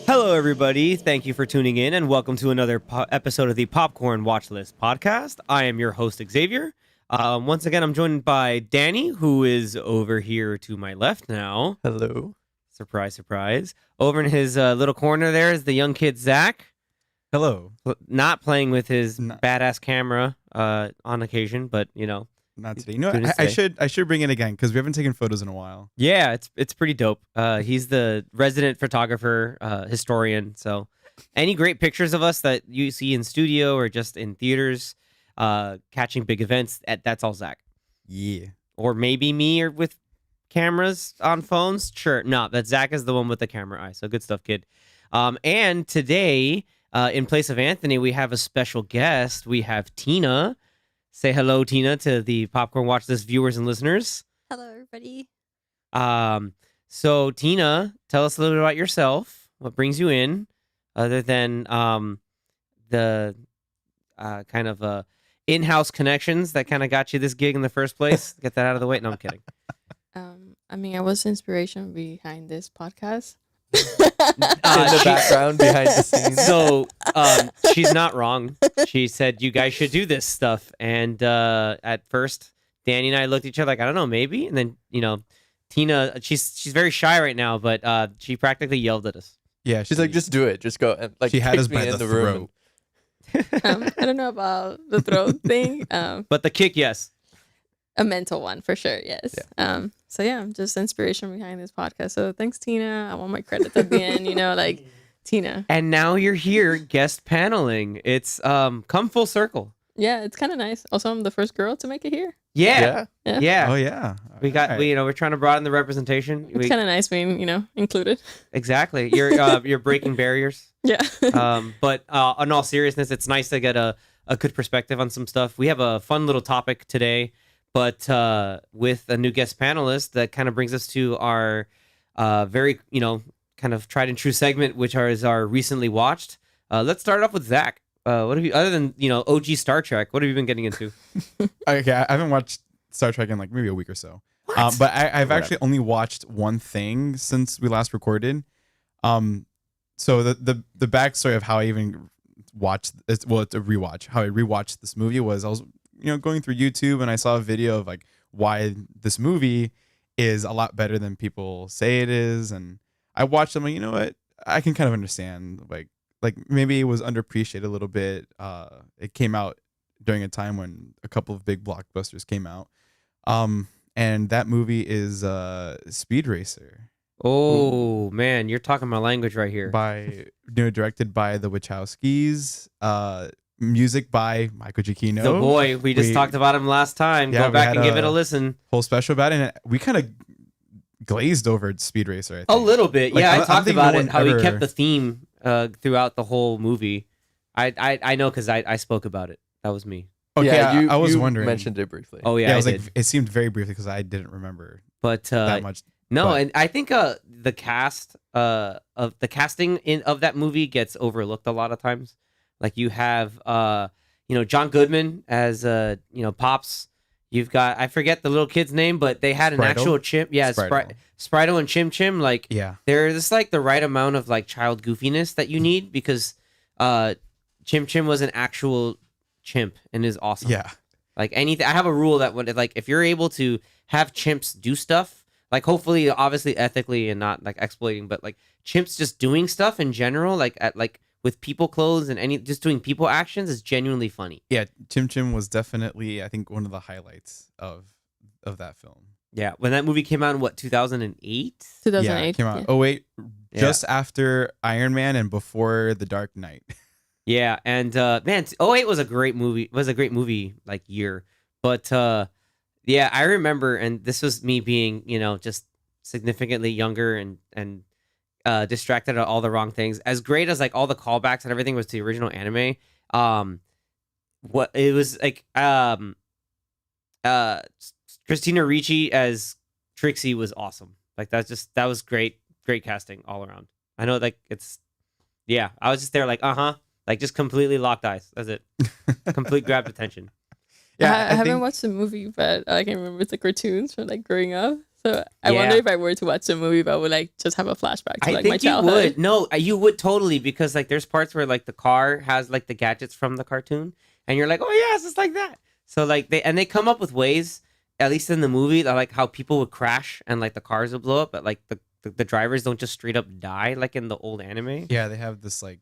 Hello, everybody. Thank you for tuning in, and welcome to another episode of the Popcorn Watchlist podcast. I am your host, Xavier. Once again, I'm joined by Danny, who is over here to my left now. Hello. Surprise, surprise. Over in his little corner there is the young kid, Zach. Hello. Not playing with his badass camera on occasion, but, you know. Not today. You know, I should bring it again because we haven't taken photos in a while. Yeah, it's pretty dope. He's the resident photographer, historian. So, any great pictures of us that you see in studio or just in theaters, catching big events, that's all Zach. Yeah. Or maybe me or with cameras on phones. Sure, no, that Zach is the one with the camera eye. So good stuff, kid. And today, in place of Anthony, we have a special guest. We have Tina. Say hello, Tina, to the Popcorn Watchlist viewers and listeners. Hello, everybody. So Tina, tell us a little bit about yourself. What brings you in, other than the kind of in-house connections that kind of got you this gig in the first place? Get that out of the way. No, I'm kidding. I was inspiration behind this podcast. In the background, behind the scenes. So she's not wrong. She said you guys should do this stuff, and at first, Danny and I looked at each other like, I don't know, maybe, and then Tina, she's very shy right now, but she practically yelled at us. Yeah, she's like, just do it, just go, and like she had us me by in the room. throat. I don't know about the throat thing. But the kick, yes. A mental one for sure, yes. Yeah. So yeah, I'm just inspiration behind this podcast. So thanks, Tina. I want my credits at the end, like Tina. And now you're here guest paneling. It's come full circle. Yeah, it's kind of nice. Also, I'm the first girl to make it here. Yeah. Oh yeah. We're trying to broaden the representation. It's kind of nice being, included. Exactly. You're breaking barriers. Yeah. But in all seriousness, it's nice to get a good perspective on some stuff. We have a fun little topic today, but with a new guest panelist that kind of brings us to our very, kind of tried and true segment, which is our recently watched. Let's start off with Zach. What have you, other than OG Star Trek? What have you been getting into? Okay, I haven't watched Star Trek in like maybe a week or so. But I've actually only watched one thing since we last recorded. So the backstory of how I even watched it's a rewatch. How I rewatched this movie was I was going through YouTube and I saw a video of like why this movie is a lot better than people say it is, and I watched them. Like, you know what? I can kind of understand like maybe it was underappreciated a little bit. It came out during a time when a couple of big blockbusters came out. And that movie is Speed Racer. Oh man, you're talking my language right here. Directed by the Wachowskis. Music by Michael Giacchino. The boy, we just talked about him last time. Yeah, go back and give it a listen. Whole special about it, and we kind of glazed over Speed Racer. I think. A little bit, Like, yeah. I I talked think about no it, one how he ever- kept the theme throughout the whole movie. I know because I spoke about it. That was me. Okay, yeah, I was you wondering. mentioned it briefly. Oh yeah, I I was did. like, it seemed very briefly because I didn't remember But that much. no, but- and I think the cast of the casting of that movie gets overlooked a lot of times. Like you have John Goodman as Pops. You've got, I forget the little kid's name, but they had an Sprito? actual chimp. Yeah, Sprito and Chim Chim. Like Yeah. they're just like the right amount of like child goofiness that you need because Chim Chim was an actual chimp and is awesome. Yeah. Like anything, I have a rule that when like if you're able to have chimps do stuff, like hopefully, obviously ethically and not like exploiting, but like chimps just doing stuff in general, like with people clothes and just doing people actions is genuinely funny. Yeah, Chim Chim was definitely, I think, one of the highlights of that film. Yeah, when that movie came out in 2008? 2008. Yeah, it came out. Yeah. Oh wait, Yeah. just after Iron Man and before The Dark Knight. Yeah, and man, 08 was a great movie. Was a great movie like year. But yeah, I remember, and this was me being, just significantly younger and distracted at all the wrong things. As great as like all the callbacks and everything was to the original anime, what it was like Christina Ricci as Trixie was awesome. Like that was great casting all around. I know, like I was just there like like just completely locked eyes. That's it. Complete grabbed attention. I haven't watched the movie, but I can remember the cartoons from like growing up. So I wonder if I were to watch a movie, if I would like just have a flashback to like my I think you childhood. would. No, you would totally, because like there's parts where like the car has like the gadgets from the cartoon, and you're like, oh yeah, it's just like that. So like they come up with ways, at least in the movie, that like how people would crash and like the cars would blow up, but like the drivers don't just straight up die like in the old anime. Yeah, they have this like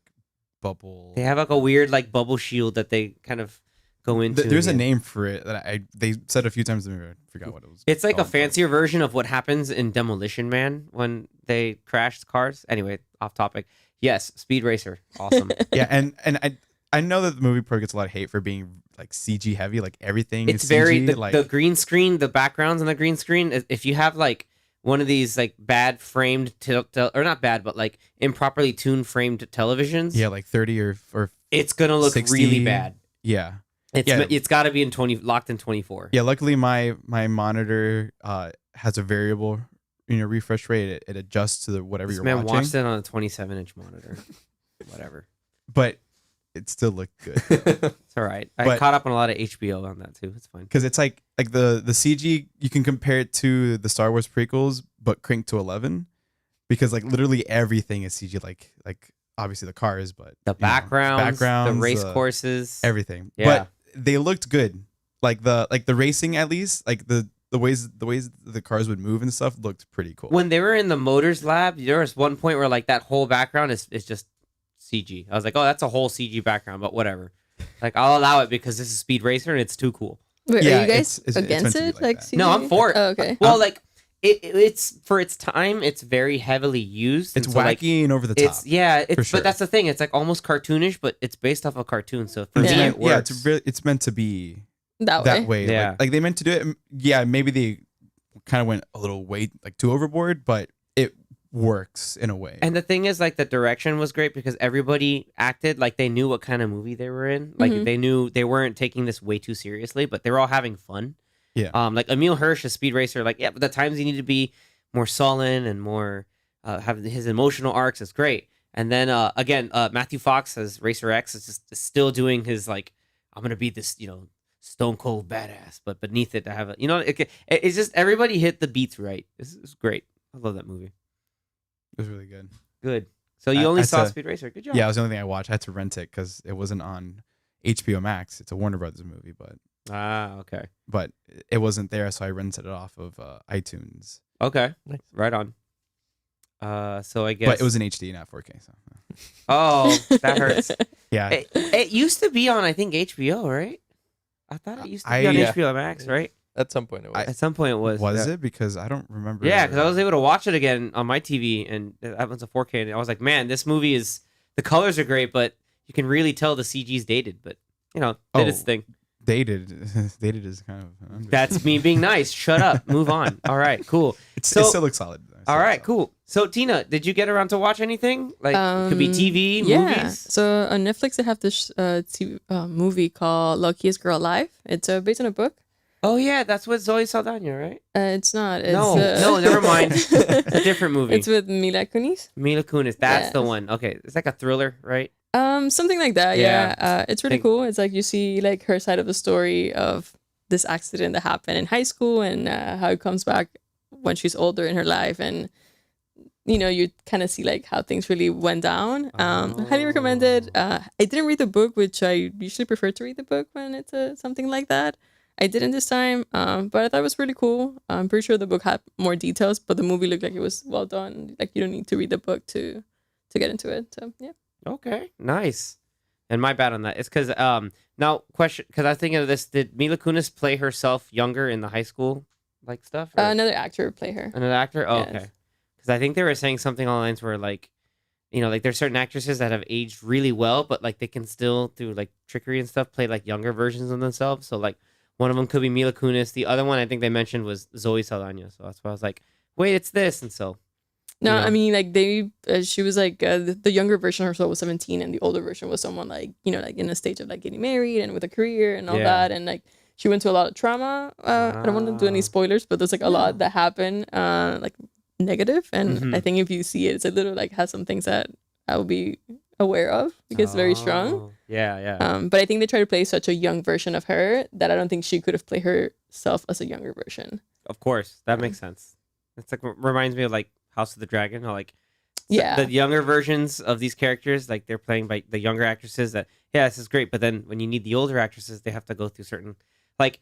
bubble. They have like a weird like bubble shield that they kind of go into. There's a name for it that they said a few times. I forgot what it was. It's like a called, but- fancier version of what happens in Demolition Man when they crash cars. Anyway, off topic. Yes, Speed Racer, awesome. Yeah, and I know that the movie pro gets a lot of hate for being like CG heavy. Like everything It's is very CG. the green screen, the backgrounds on the green screen. If you have like one of these like bad framed or not bad, but like improperly tuned framed televisions, yeah, like 30 or it's gonna look 60. really bad. Yeah. It's got to be locked in 24. Yeah, luckily my monitor has a variable, refresh rate. It adjusts to whatever This you're man watching. watched it on a 27-inch monitor. Whatever. But it still looked good. It's all right. I But- caught up on a lot of HBO on that too. It's fine. Because it's like the CG, you can compare it to the Star Wars prequels, but cranked to 11. Because like literally everything is CG, like obviously the cars, but The backgrounds, the race uh, courses, everything. Yeah. But they looked good. Like the racing, at least, like the ways the cars would move and stuff looked pretty cool. When they were in the motors lab, there was one point where like that whole background is just CG. I was like, oh, that's a whole CG background, but whatever. Like I'll allow it because this is Speed Racer and it's too cool. Wait, Yeah, are you guys it's meant against to be it? like Like, that. No, I'm for it. Oh, okay. Well, like it's for its time, it's very heavily used. It's and so, like, wacky and over the top. it's sure. but that's the thing. It's like almost cartoonish, but it's based off a cartoon. So for It's me, Yeah. meant, it works. it's meant to be that way. that way. Yeah. Like they meant to do it. Yeah, maybe they kind of went a little way like too overboard, but it works in a way. And the thing is, like, the direction was great because everybody acted like they knew what kind of movie they were in. Like, Mhm. they knew they weren't taking this way too seriously, but they were all having fun. Yeah. Like, Emil Hirsch, a Speed Racer, like, yeah, but the times he needed to be more sullen and more have his emotional arcs is great. And then, again, Matthew Fox as Racer X is still doing his, like, I'm going to be this, stone cold badass, but beneath it, to have a, it's just everybody hit the beats right. It's great. I love that movie. It was really good. Good. So you only I saw saw- Speed Racer. Good job. Yeah, it was the only thing I watched. I had to rent it because it wasn't on HBO Max. It's a Warner Brothers movie, Okay. but it wasn't there, so I rented it off of iTunes. Okay. Nice. Right on. So I guess. But it was in HD, not 4K. So Oh, that hurts. yeah, It used to be on, I think, HBO, right? I thought it used to be on Yeah. HBO Max, right? At some point it was. At some point it was. was yeah. it? Because I don't remember. Yeah, because I was able to watch it again on my TV, and that was a 4K, and I was like, man, this movie is. The colors are great, but you can really tell the CG's dated, but, did its Oh. thing. dated. Dated is kind of. That's me being nice. Shut up. Move on. All right, cool. It So- still looks solid. Though. It still All looks right, solid. cool. So, Tina, did you get around to watch anything? Like, it could be TV, Yeah. movies? So on Netflix, they have this movie called Luckiest Girl Alive. It's based on a book. Oh, yeah, that's with Zoe Saldana, right? It's not. It's, No, never mind. It's a different movie. It's with Mila Kunis. Mila Kunis. That's the Yes. one. Okay, it's like a thriller, right? Something like that. Yeah. Yeah. It's really Think- cool. It's like you see like her side of the story of this accident that happened in high school and how it comes back when she's older in her life, and you kind of see like how things really went down. Highly recommended. I didn't read the book, which I usually prefer to read the book when it's something like that. I didn't this time, but I thought it was really cool. I'm pretty sure the book had more details, but the movie looked like it was well done. Like you don't need to read the book to get into it. So yeah. Okay, nice. And my bad on that. It's because now question, because I was thinking of this. Did Mila Kunis play herself younger in the high school like stuff? or- Another actor play her. Another actor? Oh, Yes. okay. Because I think they were saying something along the lines where like, like there's certain actresses that have aged really well, but like they can still through like trickery and stuff play like younger versions of themselves. So like one of them could be Mila Kunis. The other one I think they mentioned was Zoe Saldana. So that's why I was like, wait, it's this. And so No, you know. I mean like she was like the younger version of herself was 17, and the older version was someone like like in a stage of like getting married and with a career and all Yeah. that, and like she went through a lot of trauma. I don't want to do any Ah. spoilers, but there's like a lot that happened, like negative, and Mhm. I think if you see it, it's a little like has some things that I will be aware of because it's very strong. Oh, Yeah, yeah. But I think they try to play such a young version of her that I don't think she could have played herself as a younger version. Of course, that makes sense. It's like reminds me of like House of the Dragon. How like Yeah. the younger versions of these characters, like they're playing by the younger actresses. That this is great, but then when you need the older actresses, they have to go through certain like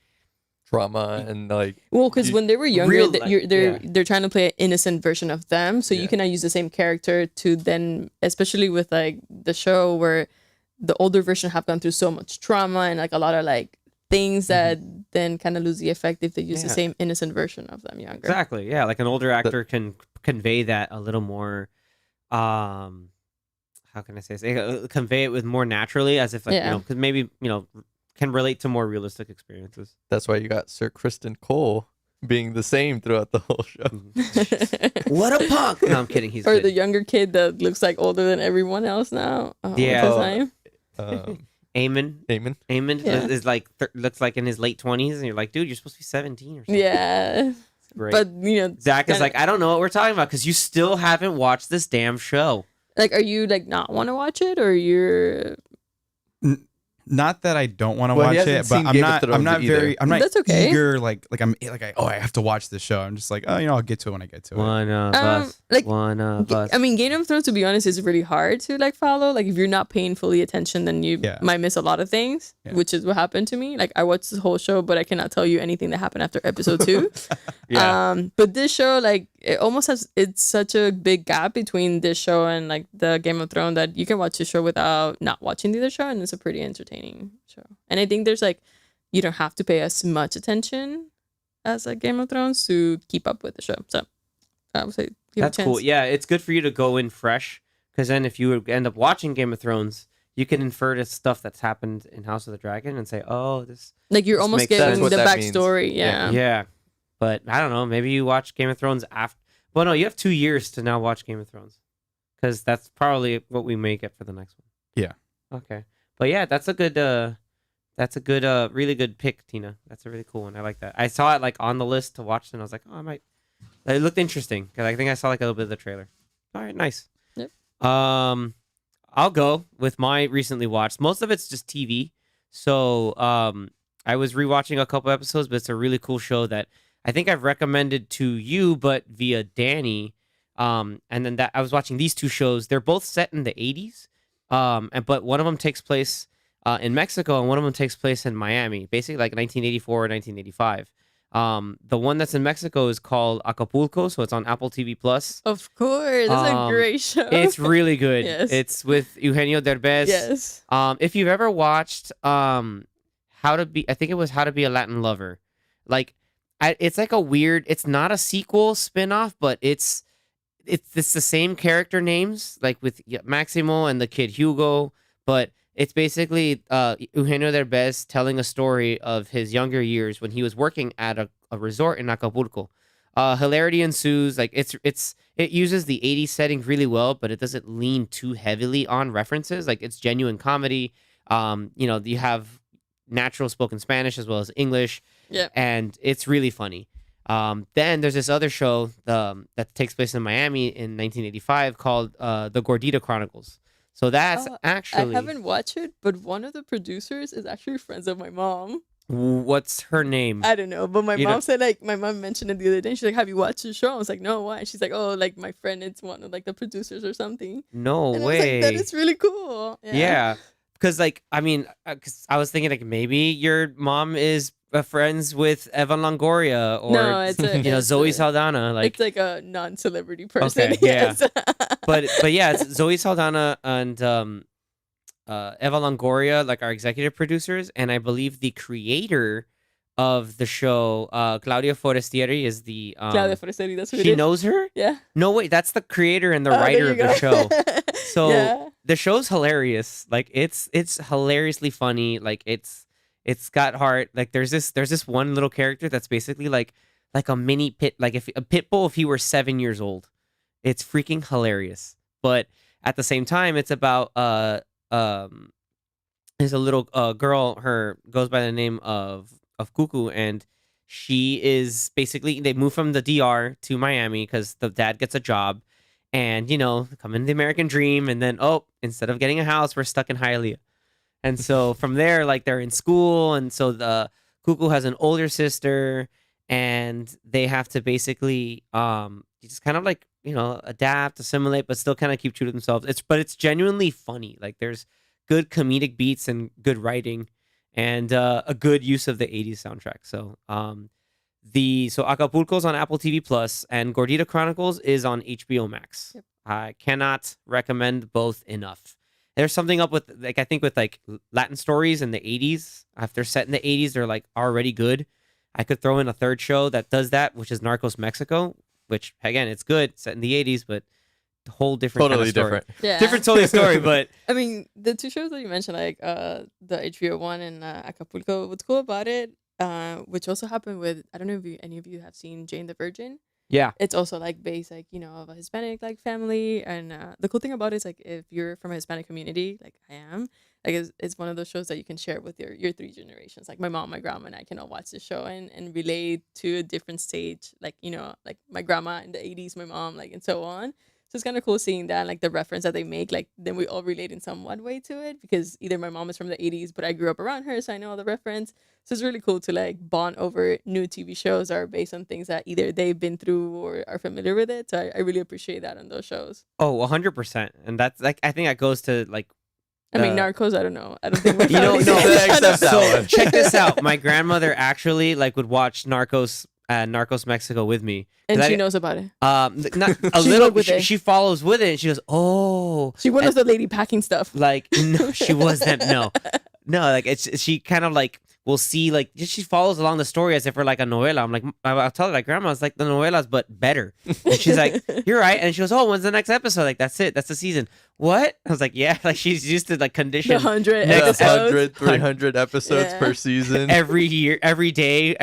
trauma and like. Well, because when they were younger, Real, they're trying to play an innocent version of them, so you cannot use the same character to then, especially with like the show where the older version have gone through so much trauma and like a lot of like things that then kind of lose the effect if they use the same innocent version of them younger. Exactly. Yeah, like an older actor can convey that a little more. How can I say? Convey it with more naturally, as if like because maybe can relate to more realistic experiences. That's why you got Sir Kristen Cole being the same throughout the whole show. What a punk! No, I'm kidding. He's or good. the younger kid that looks like older than everyone else now. What's his name? Eamon Yeah. is like looks like in his late 20s, and you're like, dude, you're supposed to be 17 or something. Yeah. Great. But Zach is like, I don't know what we're talking about because you still haven't watched this damn show. Like, are you like not want to watch it, or you're? Not that I don't want to watch it, but I'm not That's okay. eager. I have to watch this show. I'm just like, I'll get to it when I get to it. One of us. I mean, Game of Thrones, to be honest, is really hard to like follow. Like, if you're not paying fully attention, then you might miss a lot of things, which is what happened to me. Like, I watched the whole show, but I cannot tell you anything that happened after episode 2. But this show, like, it almost it's such a big gap between this show and like the Game of Thrones that you can watch the show without not watching the other show, and it's a pretty entertaining show. And I think there's like, you don't have to pay as much attention as a Game of Thrones to keep up with the show. So I would say that's cool. Yeah, it's good for you to go in fresh, because then if you end up watching Game of Thrones, you can infer to stuff that's happened in House of the Dragon and say, oh, this like you're almost getting the backstory. Means. Yeah. But I don't know. Maybe you watch Game of Thrones after. Well, no, you have 2 years to now watch Game of Thrones, because that's probably what we may get for the next one. Yeah. Okay. But yeah, that's a good, really good pick, Tina. That's a really cool one. I like that. I saw it like on the list to watch, and I was like, oh, I might. It looked interesting because I think I saw like a little bit of the trailer. All right, nice. Yep. I'll go with my recently watched. Most of it's just TV. So I was rewatching a couple episodes, but it's a really cool show that I think I've recommended to you, but via Danny. And then I was watching these 2 shows. They're both set in the 80s. But one of them takes place in Mexico, and one of them takes place in Miami, basically like 1984 or 1985. The one that's in Mexico is called Acapulco, so it's on Apple TV Plus. Of course, that's a great show. It's really good. Yes. It's with Eugenio Derbez. Yes. If you've ever watched How to Be a Latin Lover, like it's like a weird. It's not a sequel spinoff, but it's the same character names, like with Maximo and the kid Hugo, but it's basically Eugenio Derbez telling a story of his younger years when he was working at a resort in Acapulco. Hilarity ensues. Like it uses the 80s setting really well, but it doesn't lean too heavily on references. Like it's genuine comedy. You have natural spoken Spanish as well as English. Yeah. And it's really funny. Then there's this other show that takes place in Miami in 1985 called The Gordita Chronicles. So that's actually... I haven't watched it, but one of the producers is actually friends of my mom. What's her name? I don't know, but my mom said, like, my mom mentioned it the other day. She's like, have you watched the show? I was like, no, why? She's like, oh, like, my friend is one of, like, the producers or something. No and way. I was like, that is really cool. Yeah. Because, like, I mean, cause I was thinking, like, maybe your mom is friends with Eva Longoria or no, it's Zoe Saldana. Like it's like a non-celebrity person. Okay, yeah. but yeah, it's Zoe Saldana and Eva Longoria, like our executive producers, and I believe the creator of the show, Claudia Forestieri, is the Claudia Forestieri. That's who she knows her. Yeah. No, wait, that's the creator and the writer of the show. So yeah. The show's hilarious. Like it's hilariously funny. Like it's got heart. Like there's this one little character that's basically like a mini pit, like if a pit bull if he were 7 years old. It's freaking hilarious. But at the same time, it's about there's a little girl. Her goes by the name of Cuckoo, and she is basically they move from the DR to Miami because the dad gets a job, and come in the American dream, and then instead of getting a house, we're stuck in Hialeah. And so from there, like they're in school, and so the Cuckoo has an older sister, and they have to basically just kind of like adapt, assimilate, but still kind of keep true to themselves. It's genuinely funny. Like there's good comedic beats and good writing, and a good use of the '80s soundtrack. So Acapulco's on Apple TV Plus, and Gordita Chronicles is on HBO Max. Yep. I cannot recommend both enough. There's something up with like I think with like Latin stories in the '80s. If they're set in the '80s, they're like already good. I could throw in a third show that does that, which is Narcos Mexico, which again it's good, set in the '80s, but a whole different Totally kind of story. different. Yeah. Different totally story, but I mean, the two shows that you mentioned, like the HBO one and Acapulco, what's cool about it, which also happened with, I don't know if any of you have seen Jane the Virgin. yeah. It's also like based like, of a Hispanic like family. And the cool thing about it is like if you're from a Hispanic community, like I am, like it's one of those shows that you can share with your three generations. Like my mom, my grandma, and I can all watch the show and relate to a different stage. Like, like my grandma in the 80s, my mom, like, and so on. So it's kind of cool seeing that, like the reference that they make, like then we all relate in somewhat way to it because either my mom is from the 80s, but I grew up around her, so I know all the reference. So it's really cool to like bond over new TV shows that are based on things that either they've been through or are familiar with it. So I really appreciate that on those shows. Oh, 100%. And that's like I think that goes to like I mean, Narcos, I don't know. I don't think my You know, family's no. that Except kind of- that So one. check this out. My grandmother actually like would watch Narcos Mexico with me. and 'Cause she I- knows about it. Not a She little. went with it. She follows with it, and she goes, "Oh, She was the lady packing stuff. like no, she wasn't. No, like she kind of like will see like she follows along the story as if we're like a novela. I'm like, I'll tell her like grandma's like the novelas but better. And she's like, you're right. And she goes, oh, when's the next episode? Like that's it. That's the season. What? I was like, yeah. Like she's used to like The condition 100 Yeah, Yeah, episodes. 300 episodes Yeah. per season. every year, every day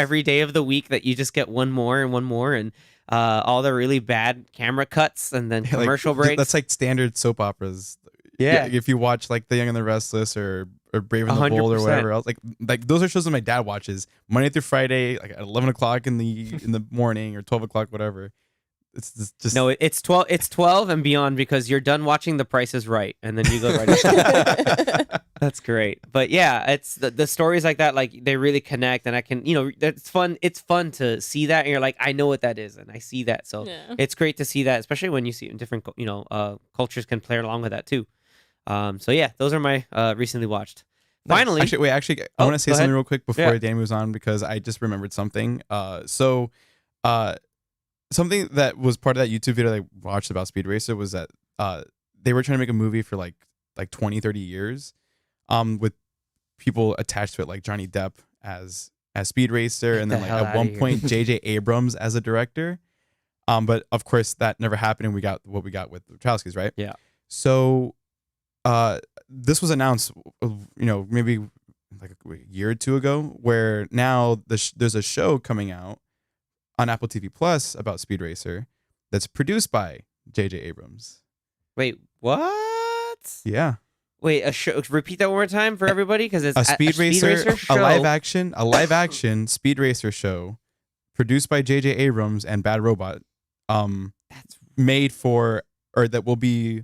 of the week that you just get one more and all the really bad camera cuts and then Yeah, like, commercial breaks. That's like standard soap operas. Yeah. If you watch like The Young and the Restless or Brave and the Bold or 100%. whatever else, like those are shows that my dad watches Monday through Friday, like at 11 o'clock in the morning or 12 o'clock, whatever. It's just No, it's 12. It's 12 and beyond because you're done watching The Price is Right, and then you go right. into That's great. But yeah, it's the stories like that. Like they really connect, and I can, it's fun. It's fun to see that, and you're like, I know what that is, and I see that. So Yeah. it's great to see that, especially when you see it in different, cultures can play along with that too. So yeah, those are my recently watched. Finally, Actually, I Oh, want to say go something ahead. real quick before Yeah. Dan moves on because I just remembered something. Something that was part of that YouTube video I watched about Speed Racer was that they were trying to make a movie for like 20, 30 years, with people attached to it, like Johnny Depp as Speed Racer, Get and then the like hell at outta one here. point J.J. Abrams as a director. But of course that never happened, and we got what we got with the Wachowskis, right? Yeah. So, this was announced, maybe like a year or two ago, where now there's a show coming out on Apple TV Plus about Speed Racer that's produced by J.J. Abrams. wait, what? Yeah, Wait, a show. Repeat that one more time for everybody, because it's a Speed Racer, show. a live action Speed Racer show produced by J.J. Abrams and Bad Robot, That's made for, or that will be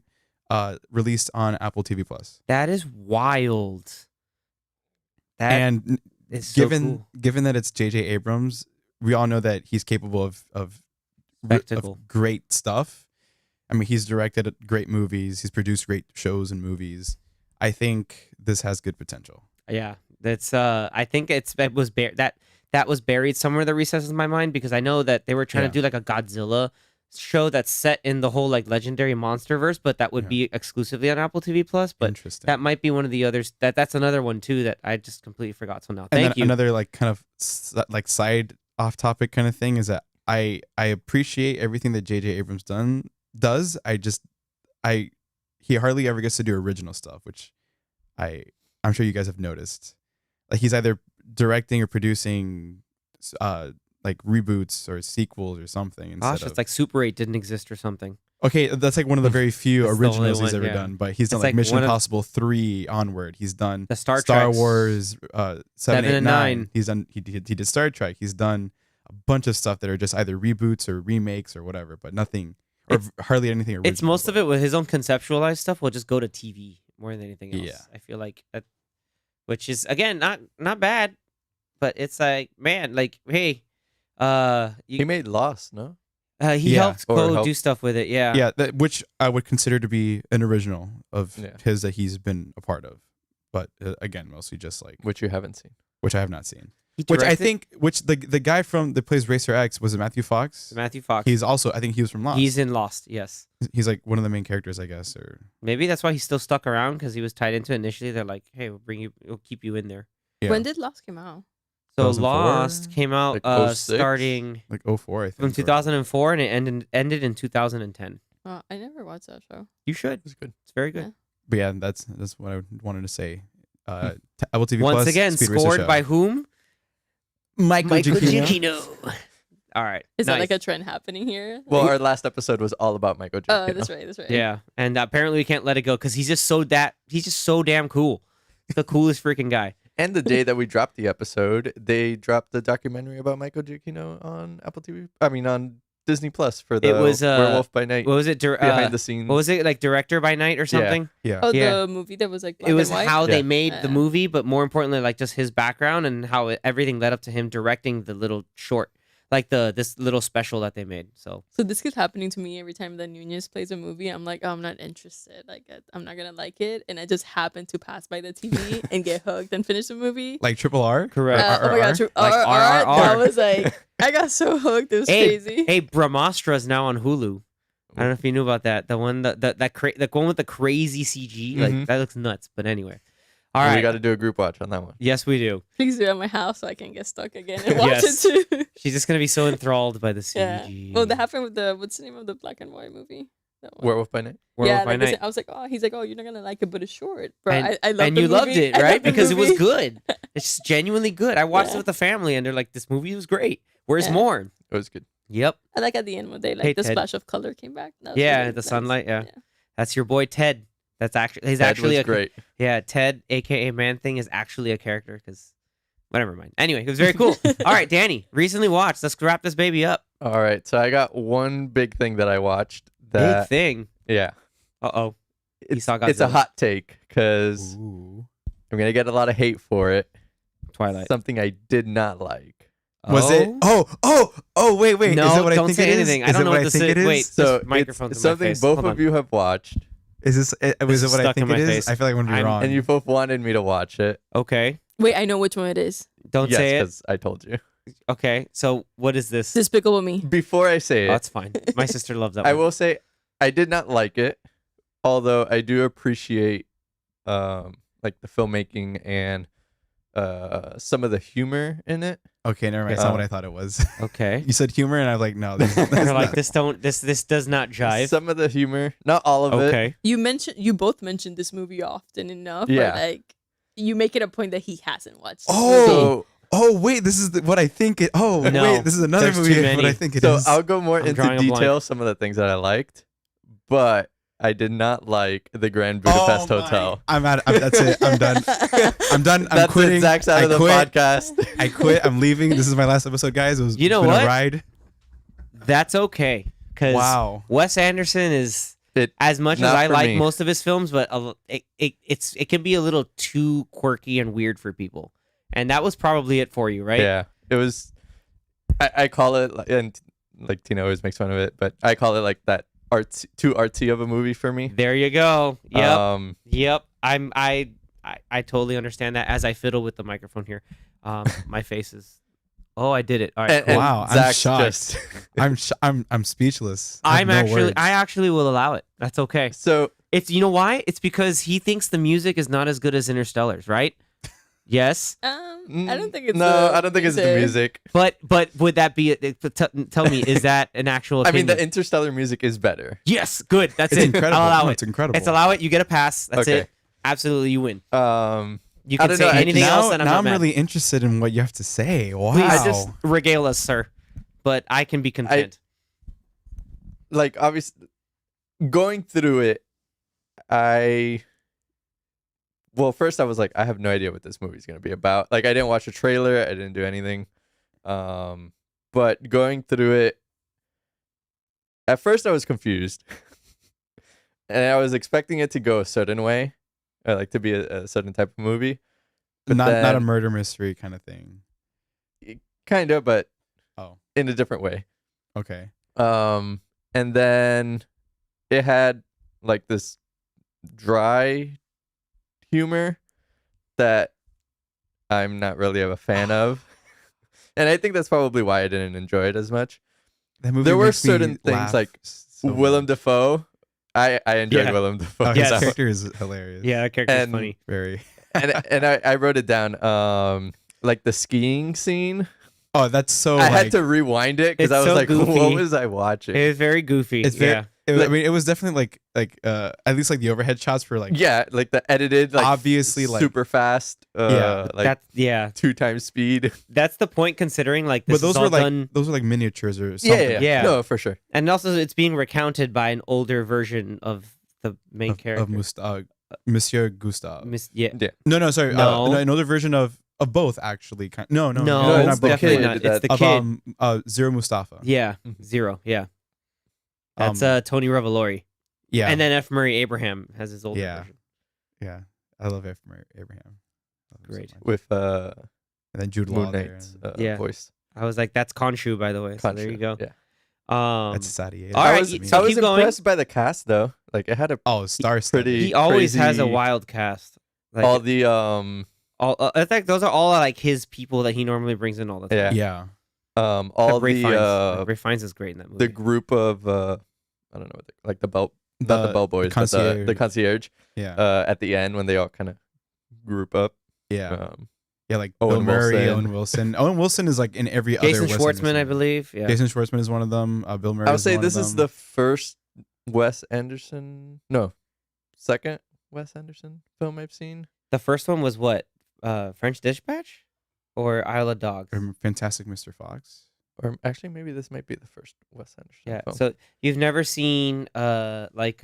released on Apple TV Plus. that is wild. That And is so cool. given that it's J.J. Abrams, we all know that he's capable of Spectacle. great stuff. I mean, he's directed great movies. He's produced great shows and movies. I think this has good potential. Yeah, that's. I think it was that was buried somewhere in the recesses of my mind, because I know that they were trying Yeah. to do like a Godzilla show that's set in the whole like legendary monsterverse, but that would Yeah. be exclusively on Apple TV Plus. But Interesting. that might be one of the others. That's another one too that I just completely forgot. So now, And thank then you. another like kind of like side off topic kind of thing is that I appreciate everything that J.J. Abrams does. He hardly ever gets to do original stuff, which I'm sure you guys have noticed. Like he's either directing or producing like reboots or sequels or something instead Gosh, of, it's like Super 8 didn't exist or something. okay, that's like one of the very few That's the only originals he's one, ever yeah. done, but he's done It's like like Mission one of- Impossible 3 onward. He's done The Star Star Treks. Wars 7, 8, and 9. 9. He's done he did Star Trek. He's done a bunch of stuff that are just either reboots or remakes or whatever, but nothing or hardly anything original. It's most of it with his own conceptualized stuff will just go to TV more than anything else. Yeah. I feel like that, which is again not bad, but it's like, man, like, hey, He made Lost, no? He Yeah. helped Or helped- do stuff with it. Yeah. Yeah, which I would consider to be an original of Yeah. his that he's been a part of. But again, mostly just like Which you haven't seen. which I have not seen. He Which I directed- think, the guy that plays Racer X, was it Matthew Fox? Matthew Fox. He's also, I think he was from Lost. He's in Lost. Yes. He's like one of the main characters, I guess. Or Maybe that's why he's still stuck around because he was tied into it initially. They're like, hey, we'll keep you in there. yeah, When did Lost come out? So 2004? Lost came out Like 06? starting like 04, I think. from 2004 and it ended in 2010. Oh, I never watched that show. You should. It's good. It's very good. Yeah. But yeah, that's what I wanted to say. Apple TV Once Plus, again, Speed Racer scored Show. by whom? Michael Giacchino. All right. Is that nice. like a trend happening here? Well, our last episode was all about Michael Oh, Giacchino. that's right. That's right. Yeah, and apparently we can't let it go because he's just so damn cool. He's the coolest freaking guy. And the day that we dropped the episode, they dropped the documentary about Michael Giacchino on Apple TV. I mean, on Disney Plus for the It was, Werewolf by Night What was it? behind the scenes. What was it, like Director by Night or something? Yeah. Oh, Yeah. the movie that was like black It was and white? how they Yeah. made the movie, but more importantly, like just his background and how everything led up to him directing the little short, like this little special that they made. So So this keeps happening to me every time that Nunez plays a movie. I'm like, oh, I'm not interested. Like, I'm not gonna like it, and I just happen to pass by the TV and get hooked and finish the movie. Like Triple R? correct. Oh my god, Like RRR. that was like, I got so hooked. It was crazy. Hey, Brahmastra is now on Hulu. I don't know if you knew about that. The one the one with the crazy CG, like Mhm. that looks nuts. But anyway, all And right. we got to do a group watch on that one. Yes, we do. Please do it at my house so I can get stuck again and watch Yes. it too. She's just gonna be so enthralled by the Yeah. CG. Well, that happened with the what's the name of the black and white movie? That one. Werewolf by Night. Werewolf Yeah, by like I Night. said, I was like, oh, he's like, oh, you're not gonna like it, but it's short, bro. And, I love and the you movie. loved it, I right? love the Because it was movie. good. It's genuinely good. I watched it Yeah. with the family, and they're like, "This movie was great. Where's Yeah. more?" It was good. Yep, I like at the end when they like Hey, the Ted. splash of color came back. That was Yeah, really the nice. sunlight, yeah. that's your boy Ted. He's Ted actually was great. Yeah, Ted, aka Man Thing, is actually a character. Because whatever, mind. Anyway, it was very cool. All right, Danny, recently watched. Let's wrap this baby up. All right, so I got one big thing that I watched. Big That thing. yeah, Oh, it's, saw it's a Godzilla. hot take because Ooh. I'm gonna get a lot of hate for it. Twilight. Something I did not like. Was it? Wait. No, Is it what don't I think say it is? anything. I Is don't it know what what I this think is. it is? Wait. So microphone's it's in my something face. both Hold of on. you have watched, Was it This what is I stuck think in my it is? face. I feel like I'm gonna be I'm- wrong. and you both wanted me to watch it. Okay. Wait, I know which one it is. Don't yes, say it. because I told you. Okay. So what is this? Despicable Me. Before I say Oh, it, that's fine. My sister loved that I one. will say I did not like it, although I do appreciate like the filmmaking and some of the humor in it. Okay, never mind. It's not what I thought it was. Okay. You said humor, and I'm like, no. That's You're like not. this does not jive. Some of the humor, not all of it. Okay. You both mentioned this movie often enough. Yeah. But, like you make it a point that he hasn't watched. this Oh, movie. So, Oh wait, this is what I think it. Oh No, wait, this is another there's too movie. many. What I think it is. so I'll go more I'm into drawing a blank. detail some of the things that I liked, but I did not like the Grand Budapest Oh my- Hotel. That's it. I'm done. I'm done. I'm That's quitting. it. Zach's out I of the quit. podcast. I quit. I'm leaving. This is my last episode, guys. It was You know it's been what? a ride. That's okay. Because Wow. Wes Anderson is It- as much as not I for like me. most of his films, but it can be a little too quirky and weird for people. And that was probably it for you, right? Yeah, it was. I call it, and like Tina always makes fun of it, but I call it like that too artsy of a movie for me. There you go. Yep. Yep. I totally understand that as I fiddle with the microphone here. My face is. Oh, I did it. All right. And- Cool. and Wow, I'm Zach's shocked. just- I'm speechless. I have no words. I actually will allow it. That's okay. so It's you know why? It's because he thinks the music is not as good as Interstellar's, right? Yes. I don't think it's. no. I don't think it's the music. But would that be tell me, is that an actual I mean, opinion? the Interstellar music is better. Yes, good. That's It's it. incredible. I'll allow No, it. it's incredible. It's allow it. You get a pass. That's Okay. it. Absolutely, you win. You You I can don't say know, I anything just- else, and I'm now not I'm mad. really interested in what you have to say. Wow. Please, I just- regale us, sir. But I can be content. like obviously going through it. Well, first I was like, I have no idea what this movie's gonna be about. Like, I didn't watch a trailer. I didn't do anything. But going through it, at first I was confused, and I was expecting it to go a certain way, or like to be a certain type of movie. But not a then- murder mystery kind of thing. Kind of, but Oh. in a different way. Okay. And then it had like this dry humor that I'm not really a fan of. And I think that's probably why I didn't enjoy it as much. That movie There were makes me certain things laugh like so Willem much. Dafoe. I enjoyed Yeah. Willem Dafoe. Oh, his Yes. character is hilarious. Yeah, that character's And- funny. Very. and I wrote it down. Like the skiing scene. Oh, that's so. I like, had to rewind it because It's I was so like, goofy. what was I watching? It was very goofy. It's very. Yeah. I mean, it was definitely like at least like the overhead shots were like Yeah, like the edited, like obviously like super fast. Yeah, Like Yeah. 2 times speed. That's the point considering like this but those is all were like done, those were like miniatures or something. Yeah. No, for sure. and also it's being recounted by an older version of the main character. Of Monsieur Gustave. Yeah. No, sorry. No. Another version of both actually. No, No, No, not it's the both. definitely kid not. that- It's the kid. Of Zero Mustafa. Yeah. Mhm. Zero. Yeah. That's Um, Tony Revolori. Yeah, And then F. Murray Abraham has his older Yeah. version. yeah. I love Abraham. Love him so Great. much. With And then Jude Law Moon there. Knight's Yeah. voice. I was like, that's Khonshu, by the way. So there you go. Yeah. That's Saudi. all I right, was, you- I mean, so I was keep going. impressed by the cast though. Like it had a star pretty- He always has a crazy- wild cast. Like, all the I think those are all like his people that he normally brings in all the time. Yeah. Yeah. all Ray the Fiennes. Ray Fiennes is great in that movie. the group of I don't know what like the bell not the bellboys but the concierge Yeah. at the end when they all kind of group up. Yeah. Um, Yeah, like Owen Bill Murray, Wilson. Owen Wilson. Owen Wilson is like in every other Jason Wes Schwartzman, I Anderson. believe. Yeah. Jason Schwartzman is one of them. Bill Murray. I would is say one this of is them. the first Wes Anderson. No, second Wes Anderson film I've seen. The first one was what? French Dispatch or Isle of Dogs? Fantastic Mr. Fox. Or actually, maybe this might be the first Wes Anderson Yeah. film. So you've never seen Life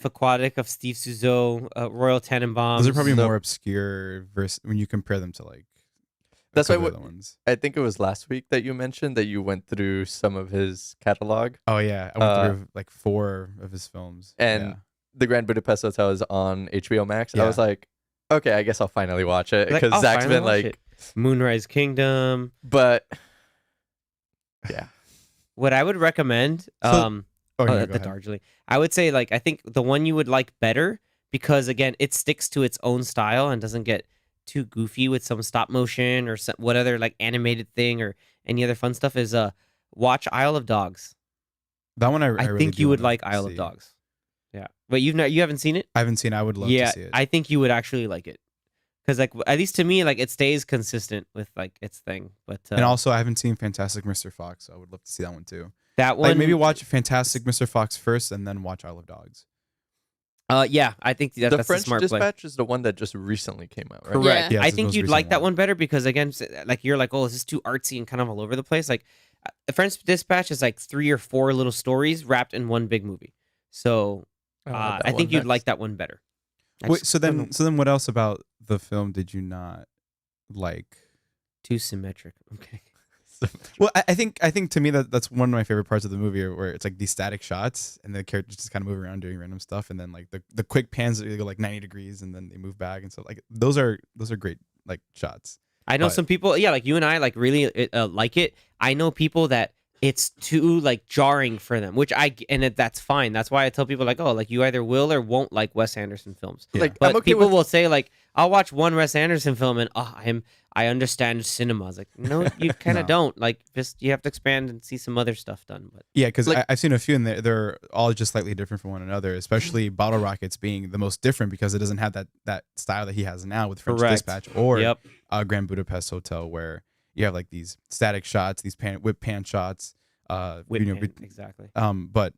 Aquatic of Steve Suzeau, Royal Tenenbaums. Those are probably no. more obscure when you compare them to like. That's why the other ones. I think it was last week that you mentioned that you went through some of his catalog. Oh yeah, I went through like 4 of his films. And yeah. The Grand Budapest Hotel is on HBO Max. I Yeah. was like, okay, I guess I'll finally watch it Like, because I'll Zach's finally been watch like, it. Moonrise Kingdom. but yeah, What I would recommend, Oh, yeah, go the ahead. Darjeeling. I would say like I think the one you would like better because again it sticks to its own style and doesn't get too goofy with some stop motion or some, what other like animated thing or any other fun stuff is watch Isle of Dogs. That one I I really think do you would wanna like Isle of see. Dogs. Yeah, but you haven't seen it. I haven't seen. I would love Yeah, to see it. I think you would actually like it because like at least to me like it stays consistent with like its thing. But and also, I haven't seen Fantastic Mr. Fox, so I would love to see that one too. that one Like maybe watch Fantastic Mr. Fox first, and then watch Isle of Dogs. Yeah, I think the that's French a smart play. Dispatch is the one that just recently came out, right? Correct. Yeah. Yeah, I it's the think most you'd recent like that one. one better because again, like you're like, oh, is this too artsy and kind of all over the place? Like, the French Dispatch is like 3 or 4 little stories wrapped in one big movie. So I think you'd like that one better. I Wait, just so don't know. then what else about the film did you not like? Too symmetric. Okay. Well, I think to me that's one of my favorite parts of the movie, where it's like these static shots and the characters just kind of move around doing random stuff, and then like the quick pans that go like 90 degrees and then they move back and stuff. Like those are great like shots. I know But- some people, yeah, like you and I, like really like it. I know people that it's too like jarring for them, which that's fine. That's why I tell people like, oh, like you either will or won't like Wes Anderson films. Yeah. Like But I'm okay people with will say like, I'll watch one Wes Anderson film and I understand cinema. It's like, no, you kind of No. don't. Like, just you have to expand and see some other stuff done. But Yeah, because Like- I've seen a few, and they're all just slightly different from one another. Especially Bottle Rockets being the most different because it doesn't have that style that he has now with French Correct. Dispatch or yep, Grand Budapest Hotel, where you have like these static shots, these whip pan shots. exactly. But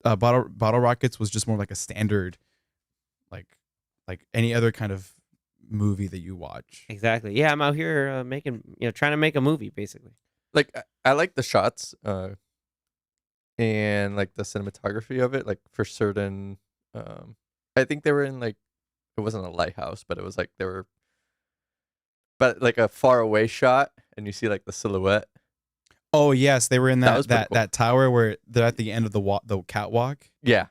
Bottle Rockets was just more like a standard, like any other kind of movie that you watch. Exactly. Yeah, I'm out here trying to make a movie, basically. like I like the shots and like the cinematography of it, like for certain I think they were in like it wasn't a lighthouse, but it was like they were but like a far away shot and you see like the silhouette. Oh yes, they were in That was that pretty cool. tower where they're at the end of the catwalk, Yeah.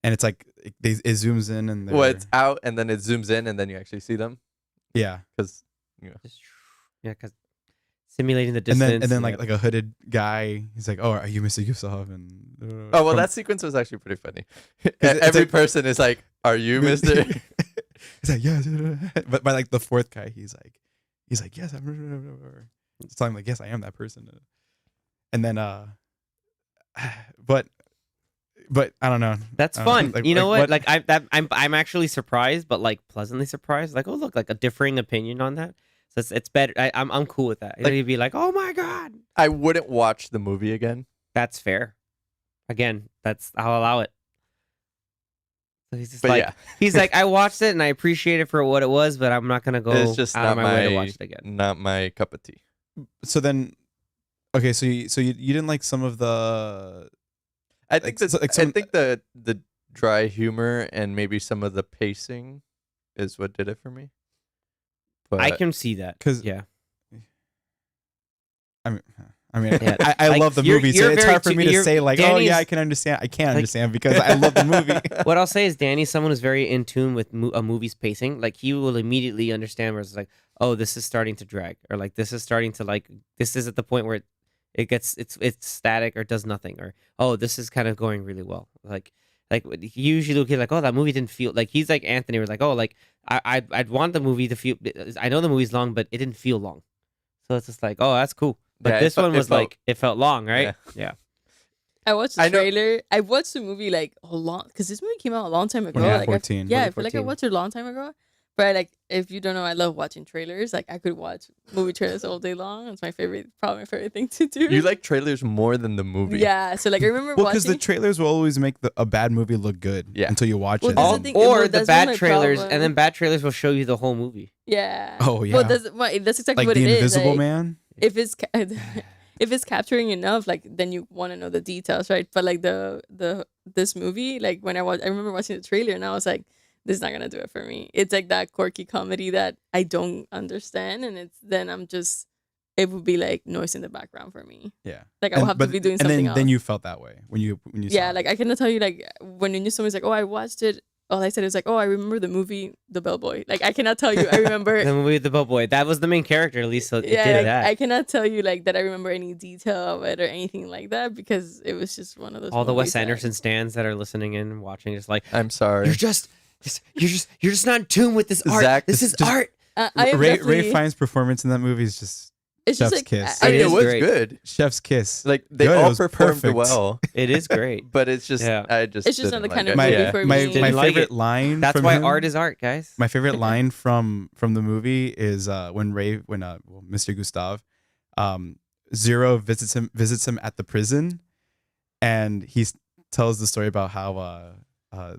and it's like it zooms in and Well, it's out and then it zooms in and then you actually see them yeah. because Just, yeah, because simulating the And distance. then like a hooded guy, he's like, "Oh, are you Mr. Yusuf?" And Oh well, from- that sequence was actually pretty funny. it's Every like- person is like, "Are you, Mister?" He's like, "Yes," but by like the fourth guy, he's like, "Yes, I'm." It's telling him like, "Yes, I am that person." And then but I don't know. That's I don't know, fun. You know what? what- I'm actually surprised, but like pleasantly surprised. Like, oh look, like a differing opinion on that. So it's better. I'm cool with that. Like- You'd be like, oh my god, I wouldn't watch the movie again. that's fair. Again, I'll allow it. So he's just But like, yeah, he's like, I watched it and I appreciate it for what it was, but I'm not gonna go it's just out not of my way to watch it again. not my cup of tea. So then, okay, so you didn't like some of the I think the dry humor and maybe some of the pacing is what did it for me. But I can see that. 'Cause- Yeah. I mean, Yeah. I Like, love the you're- movie, so you're it's very hard for me to you're- say like, oh Danny's- yeah, I can understand. I can't like- understand because I love the movie. What I'll say is Danny's someone who's very in tune with a movie's pacing. Like he will immediately understand where it's like, oh, this is starting to drag, or like this is starting to like this is at the point where it gets it's static or does nothing, or oh, this is kind of going really well. Like he usually look at like, oh, that movie didn't feel like he's like Anthony was like, oh, like I'd want the movie to feel. I know the movie's long, but it didn't feel long. So it's just like, oh, that's cool. But Yeah, this one was felt- like it felt long, right? Yeah. I watched the I know- trailer. I watched the movie like a long because this movie came out a long time ago. Yeah, like, 14. I feel like I 2014. watched it a long time ago. But like, if you don't know, I love watching trailers. Like, I could watch movie trailers all day long. It's probably my favorite thing to do. you like trailers more than the movie. Yeah. So like, I remember Well, because watching. the trailers will always make a bad movie look good Yeah. until you watch Well, it. this is All, the thing- or well, the that's bad one of my trailers, problem. and then bad trailers will show you the whole movie. Yeah. Oh, yeah. Well, that's exactly Like what the it is. Invisible like, Man. If it's if it's capturing enough, like then you want to know the details, right? But like this movie, like when I remember watching the trailer and I was like, this is not gonna do it for me. It's like that quirky comedy that I don't understand, and it would be like noise in the background for me. Yeah. Like I will have to be doing and something then, else. then you felt that way when you Yeah, saw like it. I cannot tell you like when you knew someone's like, oh, I watched it. All I said is like, oh, I remember the movie The Bellboy. Like I cannot tell you I remember. The movie with the Bellboy. That was the main character, at least. So it Yeah, did like, that. I cannot tell you like that I remember any detail of it or anything like that because it was just one of those. All the movies Wes that- Anderson stands that are listening in and watching, just like I'm sorry. you're just not in tune with this art. Zach, this this is just- art. I am Ray definitely- Fiennes' performance in that movie is just It's just Chef's like kiss. I mean, It it is was great. good. chef's kiss. Like they Good, it all was performed perfect. well, It is great. but it's just Yeah. I just It's just not didn't the kind like of it. movie Yeah. for my me. my Didn't like favorite it. line. That's from why him- art is art, guys. My favorite line from the movie is when Mr. Gustav, Zero visits him at the prison, and tells the story about how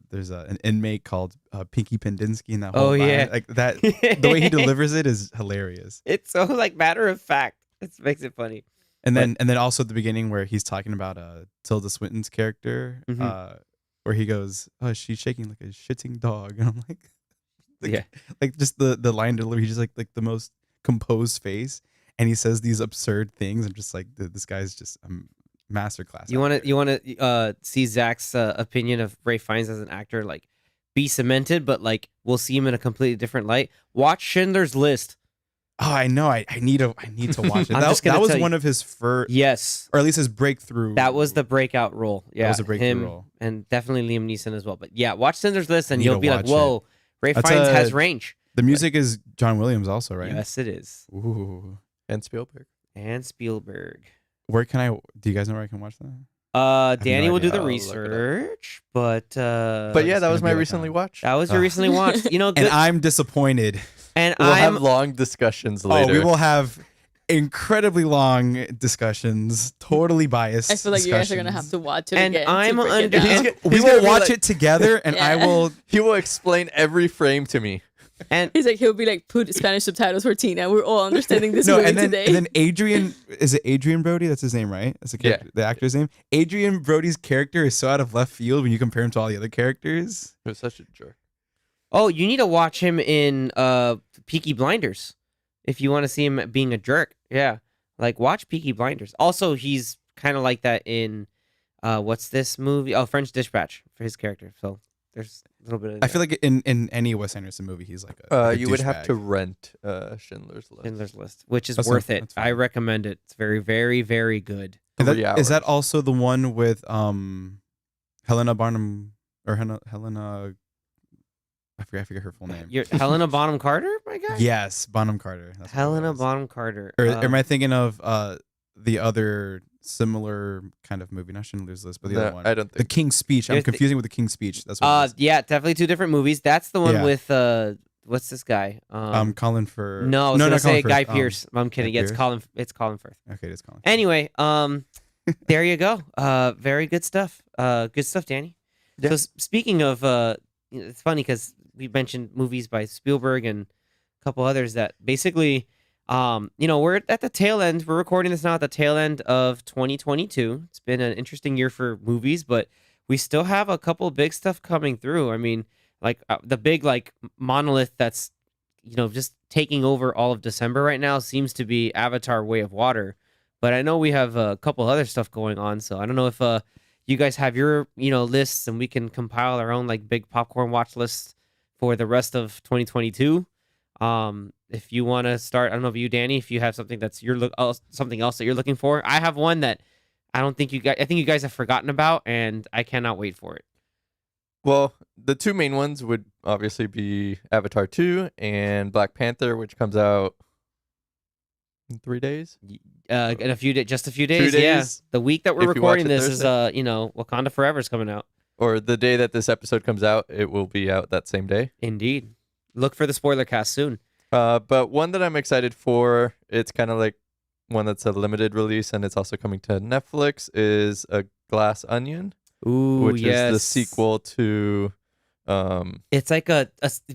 there's an inmate called Pinky Pendinsky in that whole Oh, line. yeah. Like that the way he delivers it is hilarious. It's so like matter of fact. It makes it funny. And then also at the beginning where he's talking about Tilda Swinton's character, Mhm. where he goes, "Oh, she's shaking like a shitting dog," and I'm like, Yeah. like just the line delivery, he's just like the most composed face, and he says these absurd things. I'm just like, this guy's just a masterclass. You want to see Zach's opinion of Ray Fiennes as an actor like be cemented, but like we'll see him in a completely different light. Watch Schindler's List. Oh, I know. I need to watch it. I'm that just gonna that was tell you- one of his first, Yes, or at least his breakthrough. that was the breakout role. Yeah, was a breakthrough him role. and definitely Liam Neeson as well. But yeah, watch Schindler's List and need you'll to be like, watch whoa, Ray That's Fiennes a- has range. The music is John Williams also, right? Yes, it is. Ooh. And Spielberg. And Spielberg. Where can I? Do you guys know where I can watch that? Danny no will do idea. the I'll look it up. research, but But yeah, it's that was gonna my be like recently that. watched. that was your Ugh. recently watched. You know, good, And I'm disappointed. and We'll I'm have long discussions Oh, later. we will have incredibly long discussions, totally biased. I feel like you guys are gonna have to watch it And again. I'm to break under- it He's down. gonna- We He's will gonna be watch like- it together, and I Yeah. will. He will explain every frame to me. and He's like he'll be like put Spanish subtitles for Tina. We're all understanding this No, movie and then today. and then Adrian, is it Adrian Brody? That's his name, right? That's the Yeah. character, the actor's name. Adrian Brody's character is so out of left field when you compare him to all the other characters. He was such a jerk. oh, you need to watch him in Peaky Blinders if you want to see him being a jerk. Yeah, like watch Peaky Blinders. Also, he's kind of like that in what's this movie? Oh, French Dispatch for his character. So there's a little bit of I feel like in any Wes Anderson movie, he's like a you would have douchebag. to rent Schindler's List. Schindler's List, which is That's worth fine, it. that's I fine. recommend it. It's very, very, very good. Is that, 3 is that hours. also the one with Helena Bonham or Helena? I forget her full name. You're Helena Bonham Carter, my guy. Yes, Bonham Carter. That's what it Helena was. Bonham Carter. Or am I thinking of the other similar kind of movie? Not Schindler's List, but the other No, one. I don't The think. King's Speech. I'm There's the- confusing with the King's Speech. That's what it is. Yeah, definitely two different movies. That's the one Yeah. with what's this guy? Colin Firth. No, I was gonna not say Colin Guy Firth. Pearce. I'm kidding. Guy Yeah, it's Pearce? Colin. It's Colin Firth. Okay, it's Colin. Anyway, there you go. Very good stuff. Good stuff, Danny. Yeah. So speaking of, it's funny because we mentioned movies by Spielberg and a couple others that basically, we're at the tail end. We're recording this now at the tail end of 2022. It's been an interesting year for movies, but we still have a couple of big stuff coming through. I mean, like the big like monolith that's, just taking over all of December right now seems to be Avatar: Way of Water. But I know we have a couple other stuff going on, so I don't know if you guys have your lists, and we can compile our own like big popcorn watch list for the rest of 2022. If you want to start, I don't know if you, Danny, if you have something that's something else that you're looking for. I have one that I think you guys have forgotten about, and I cannot wait for it. Well, the two main ones would obviously be Avatar 2 and Black Panther, which comes out in 3 days. In just a few 2 days. Yeah, days, the week that we're if you watch recording it this is Wakanda Forever is coming out. Or the day that this episode comes out, it will be out that same day. Indeed. Look for the spoiler cast soon. But one that I'm excited for, it's kind of like one that's a limited release, and it's also coming to Netflix, is A Glass Onion, Ooh, which yes. is the sequel to... It's like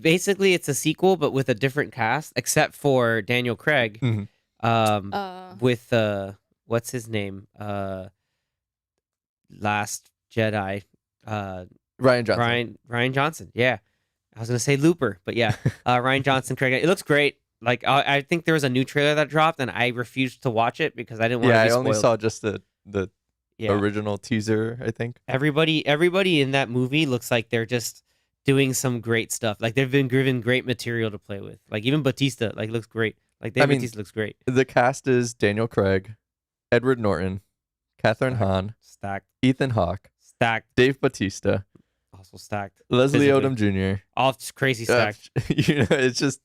basically it's a sequel, but with a different cast, except for Daniel Craig. Mhm. With what's his name? Last Jedi. Ryan Johnson. Ryan Johnson. Yeah, I was gonna say Looper, but yeah, Ryan Johnson. Craig. It looks great. Like I think there was a new trailer that dropped, and I refused to watch it because I didn't want to Yeah, be I only spoiled. saw just the Yeah. original teaser, I think. Everybody in that movie looks like they're just doing some great stuff. Like they've been given great material to play with. Like even Batista, like looks great. Like Dave Batista looks great. The cast is Daniel Craig, Edward Norton, Catherine Hahn, Stacked, Ethan Hawke, Dave Batista, also stacked. Leslie Physically. Odom Jr. All just crazy stacked. It's just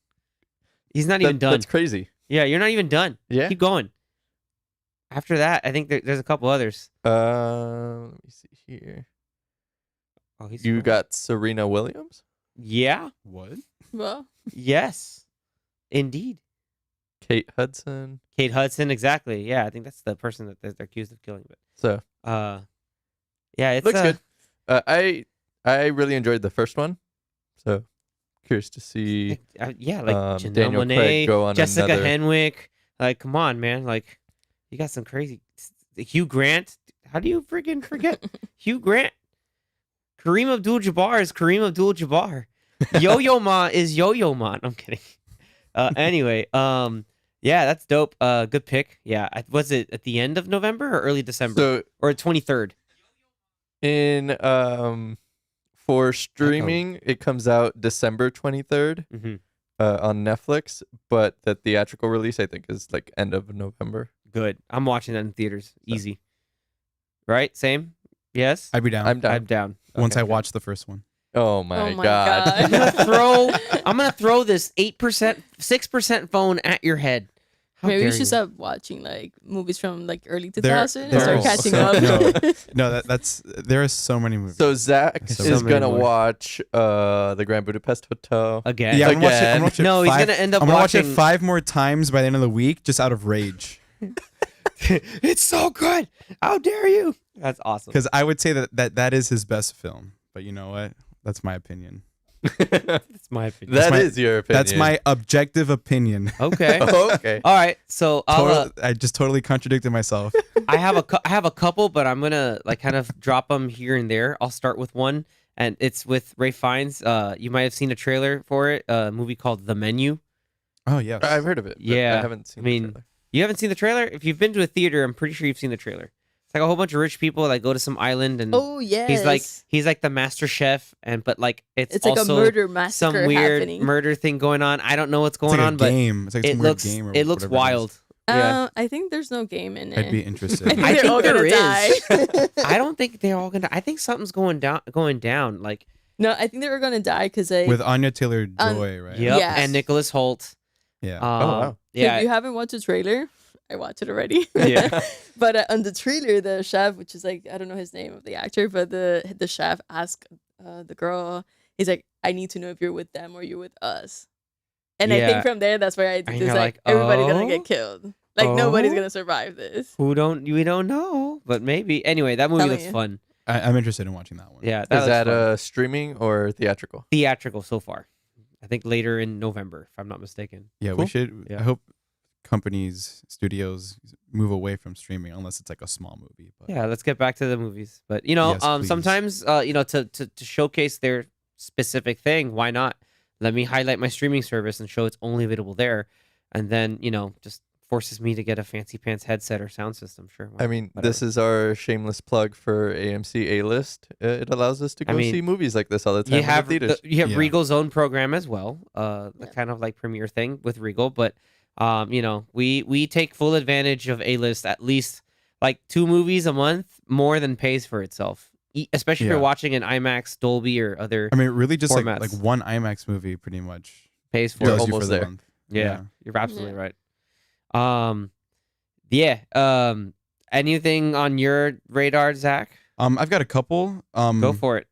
He's not even done. That's crazy. Yeah, you're not even done. Yeah. Keep going. After that, I think there's a couple others. Let me see here. Oh, he's You got Serena Williams, Yeah. What? Well, Yes. Indeed. Kate Hudson. Kate Hudson. Exactly. Yeah, I think that's the person that they're accused of killing. So Yeah, it's looks good. I really enjoyed the first one. So curious to see yeah, like Janelle Daniel Monáe, Craig go on Jessica another. Henwick. Like, come on, man. Like, you got some crazy Hugh Grant. How do you freaking forget Hugh Grant? Kareem Abdul-Jabbar is Kareem Abdul-Jabbar. Yo-Yo Ma is Yo-Yo Ma. I'm kidding. Anyway, yeah, that's dope. Good pick. Yeah, was it at the end of November or early December So or 23rd? in for streaming, it comes out December 23rd Mm-hmm. on Netflix, but the theatrical release I think is like end of November. Good. I'm watching that in theaters. Easy. Right? Same. Yes. I'd be down I'm done. I'm down. once Okay, I good. watch the first one. Oh my, Oh my god. God. I'm gonna throw this 8%, 6% phone at your head. How maybe we dare should you. stop watching like movies from like early There- 2000 and start there- catching so- up. No, there are so many movies. So Zach So is many gonna more. watch the Grand Budapest Hotel. again. yeah, I'm gonna watch it. I'm Again. gonna watch it No, he's five- gonna end up I'm gonna watch watching- it 5 more times by the end of the week, just out of rage. It's so good. How dare you? That's awesome. Because I would say that is his best film. But you know what? That's my opinion. That's my opinion. That my- is your opinion. That's my objective opinion. Okay. Okay. All right. So I just totally contradicted myself. I have a couple, but I'm gonna like kind of drop them here and there. I'll start with one, and it's with Ray Fiennes. You might have seen a trailer for it. A movie called The Menu. Oh yeah. I've heard of it. But Yeah, I haven't seen I mean, the trailer. You haven't seen the trailer? If you've been to a theater, I'm pretty sure you've seen the trailer. It's like a whole bunch of rich people that go to some island and Oh yes. he's like the master chef, and but like it's like a also murder massacre some weird happening. murder thing going on. I don't know what's It's going like on, a but game. It's like some weird game or it looks whatever it is. wild. Yeah. I think there's no game in it. I'd be interested. I think they're all there gonna is. die. I don't think they're all gonna. I think something's going down. Like No, I think they were gonna die because they. With Anya Taylor-Joy, right? yep, Yes. and Nicholas Holt. Yeah. wow. Yeah, If you haven't watched the trailer, I watched it already. Yeah. But on the trailer, the chef, which is like I don't know his name of the actor, but the chef asked the girl, he's like, "I need to know if you're with them or you're with us." And I Yeah. think from there, that's where I And just you're like like, everybody's gonna oh? get killed. Like nobody's Oh? gonna survive this. we don't know, but maybe. Anyway, that movie Telling looks you. fun. I'm interested in watching that one. Yeah, Is looks that fun. streaming or theatrical? Theatrical so far? I think later in November, if I'm not mistaken. Yeah, Cool. we should. Yeah. I hope companies, studios move away from streaming unless it's like a small movie. But Yeah, let's get back to the movies. But Yes, please. sometimes to showcase their specific thing, why not? Let me highlight my streaming service and show it's only available there, and then just forces me to get a fancy pants headset or sound system. Sure. I mean, this is our shameless plug for AMC A-List. It allows us to go mean, see movies like this all the time you in have the theaters. you have Yeah. Regal's own program as well, Yeah. the kind of like premiere thing with Regal. But we take full advantage of A-List, at least like 2 movies a month, more than pays for itself. Especially if you're Yeah. watching an IMAX, Dolby, or other I mean, really, just like formats. one IMAX movie, pretty much pays for We're it. does you almost for the there. month. Yeah, you're absolutely Yeah. right. Anything on your radar, Zach? I've got a couple. Go for it.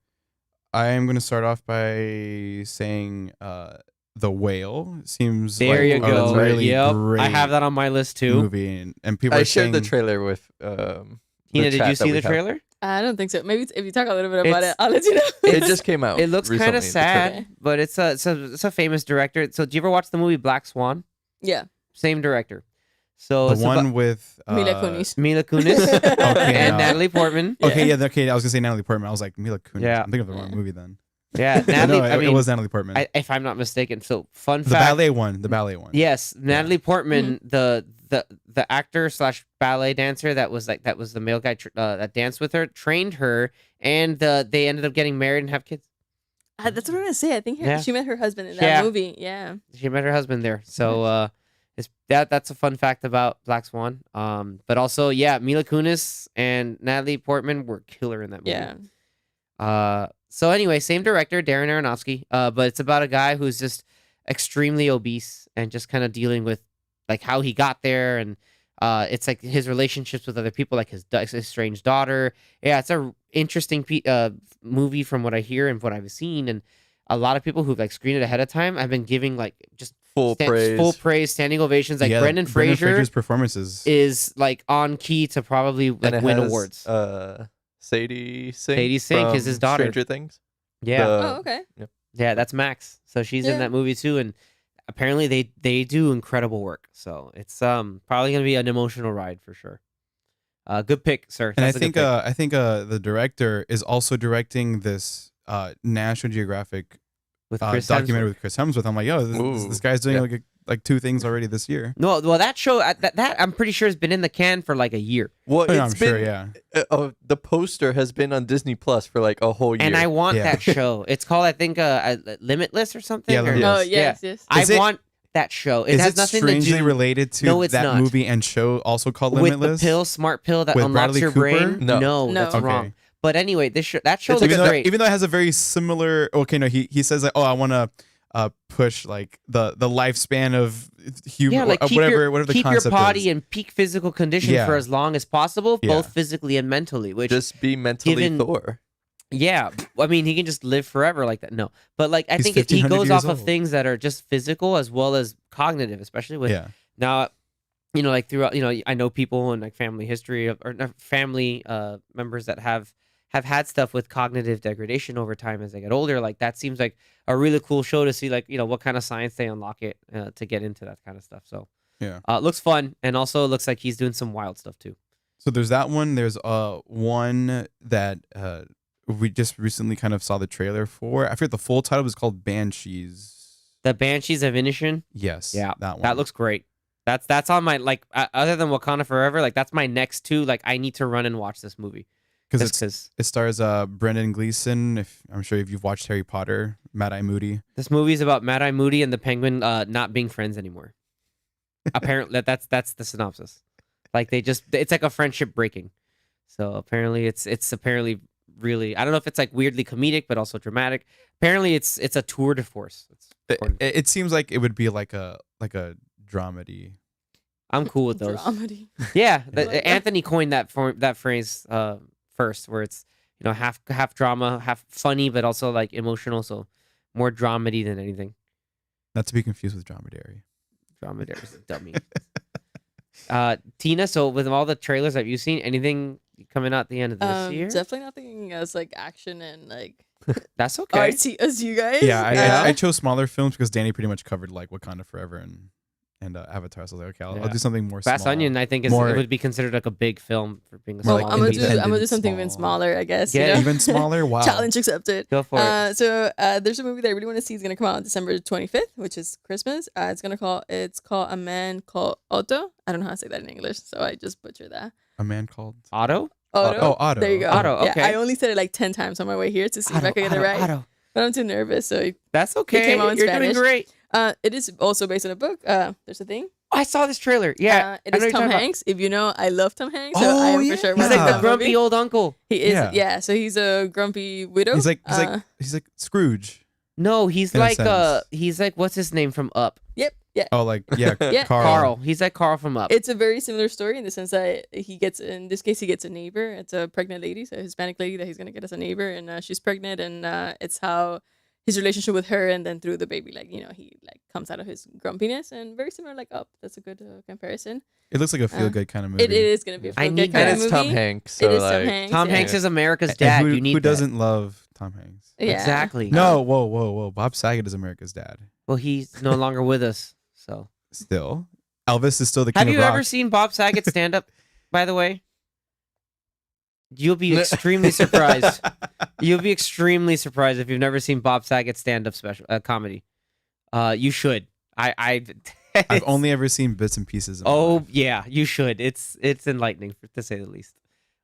I am going to start off by saying, The Whale seems There like you a go. really Yep, great I have that on my list too. movie, and people I are shared saying the trailer with Tina, did you see the have. trailer? I don't think so. Maybe if you talk a little bit about It's- it, I'll let you know. It just came out. It looks kind recently, of the sad, trailer. but it's a famous director. So, do you ever watch the movie Black Swan? Yeah, Same director. So the it's one about with Mila Kunis. Mila Kunis Okay, and yeah. Natalie Portman. Okay, yeah, okay. I was gonna say Natalie Portman. I was like Mila Kunis. Yeah. I'm thinking of the wrong Yeah. movie then. Yeah, No, Natalie. I mean, it was Natalie Portman. if I'm not mistaken. So, fun the fact. ballet one. The ballet one. Yes, Natalie Portman, Mm-hmm. the actor slash ballet dancer that was the male guy that danced with her, trained her, and they ended up getting married and have kids. That's what I'm gonna say. I think Yeah. she met her husband in that Yeah. movie. Yeah. She met her husband there. So that's a fun fact about Black Swan. But also, yeah, Mila Kunis and Natalie Portman were killer in that movie. Yeah. So anyway, same director, Darren Aronofsky. But it's about a guy who's just extremely obese and just kind of dealing with like how he got there, and it's like his relationships with other people, like his estranged daughter. Yeah, it's a interesting movie from what I hear and what I've seen, and a lot of people who've like screened it ahead of time have been giving like just Full praise. standing ovations. Like Yeah, Brendan Fraser Fraser's performances. is like on key to probably And like it win has, awards. Sadie Sink. Sadie Sink is from his daughter. Stranger Things. Yeah, Oh, okay. yeah, that's Max. So she's in Yeah. that movie too, and apparently they do incredible work. So it's probably gonna be an emotional ride for sure. Good pick, sir. And That's a good pick. I think the director is also directing this National Geographic With Chris documentary Hemsworth. with Chris Hemsworth. I'm like, yo, this Ooh, guy's doing yeah. like 2 things already this year. No, well, that show that I'm pretty sure has been in the can for like a year, Well, I'm it's sure, been, yeah. the poster has been on Disney Plus for like a whole year. and I want Yeah. that show. It's called, I think, Limitless or something. Yeah, or- Limitless. Oh Yes. yes. I Is it- want that show. It Is has it nothing to strangely do related to No, it's that not. movie and show also called with Limitless? the pill, smart pill that With unlocks Bradley your Cooper? brain. No. No. That's Okay. wrong. But anyway, that show It's looks like even, great. even though it has a very similar. Okay, no, he says like, oh, I want to push like the lifespan of human, Yeah, like keep whatever your, the keep your concept body is. in peak physical condition Yeah. for as long as possible, Yeah. both physically and mentally. Which, Just be mentally given- Thor. yeah, I mean, he can just live forever like that. No, but like I He's think he 1500 goes years off of old. things that are just physical as well as cognitive, especially with Yeah, now. Like throughout, I know people in like family history or not family members that have had stuff with cognitive degradation over time as they get older. Like that seems like a really cool show to see, like, what kind of science they unlock it to get into that kind of stuff. So yeah. it looks fun, and also it looks like he's doing some wild stuff too. So there's that one. There's one that we just recently kind of saw the trailer for. I forget the full title was called Banshees. The Banshees of Inisherin. Yes, Yeah, that one. that looks great. That's on my like other than Wakanda Forever, like that's my next two. Like I need to run and watch this movie Because it stars Brendan Gleeson. If I'm sure if you've watched Harry Potter, Mad Eye Moody. this movie is about Mad Eye Moody and the Penguin not being friends anymore. Apparently, that's the synopsis. Like it's like a friendship breaking. So apparently, it's apparently really, I don't know if it's like weirdly comedic but also dramatic. Apparently, it's a tour de force. It seems like it would be like a dramedy. I'm cool with those. Dramedy. Yeah, Like that. Anthony coined that phrase first, where it's half drama, half funny, but also like emotional. So more dramedy than anything. Not to be confused with dromedary. Dromedary's a dummy. Tina, so with all the trailers that you've seen, anything coming out at the end of this year? Definitely nothing as like action and like That's okay. artsy as you guys. Yeah, I chose smaller films because Danny pretty much covered like Wakanda Forever and Avatar. So I was like, okay, I'll do something more Fast small. Onion, I think, it would be considered like a big film for being a More small like I'm gonna independent, do something even small. smaller, I guess. Yeah, you know? Even smaller. Wow. Challenge accepted. Go for it. So there's a movie that I really want to see. It's gonna come out on December 25th, which is Christmas. It's called A Man Called Otto. I don't know how to say that in English, so I just butchered that. A man called Otto? Otto. Oh, Otto. There you go. Otto, Yeah, okay. I only said it like 10 times on my way here to see if I could get it right, Otto. but I'm too nervous. So That's okay. came out in You're Spanish. doing great. it is also based on a book. There's a thing. I saw this trailer. Yeah. It I know is you're Tom talking about. Hanks. If you know, I love Tom Hanks. So Oh, I am yeah. for sure. He's He's watching like the that grumpy movie. old uncle. He is. Yeah. Yeah. So he's a grumpy widow. He's like Scrooge. No, he's In a like sense. he's like what's his name from Up? Yep. Yeah. Oh, like yeah, Yeah. Carl. He's like Carl from Up. It's a very similar story in the sense that in this case, he gets a neighbor. It's a pregnant lady, so a Hispanic lady that he's going to get as a neighbor. And she's pregnant, and it's how his relationship with her, and then through the baby, like, he like comes out of his grumpiness, and very similar, like Up. That's a good comparison. It looks like a feel good kind of movie. It is going to be a I feel-good need kind that. of And it's movie. Tom Hanks. So It is like, Tom Hanks. Tom yeah. Hanks is America's And dad. who, You need who that. doesn't love Tom Hanks? Yeah. Exactly. No, whoa. Bob Saget is America's dad. Well, he's no longer with us. So, Still, Elvis is still the king have of you rock. ever seen Bob Saget stand up? By the way, you'll be extremely surprised. You'll be extremely surprised if you've never seen Bob Saget stand up special comedy. You should. I've only ever seen bits and pieces. Of my Oh life. yeah, you should. It's enlightening to say the least.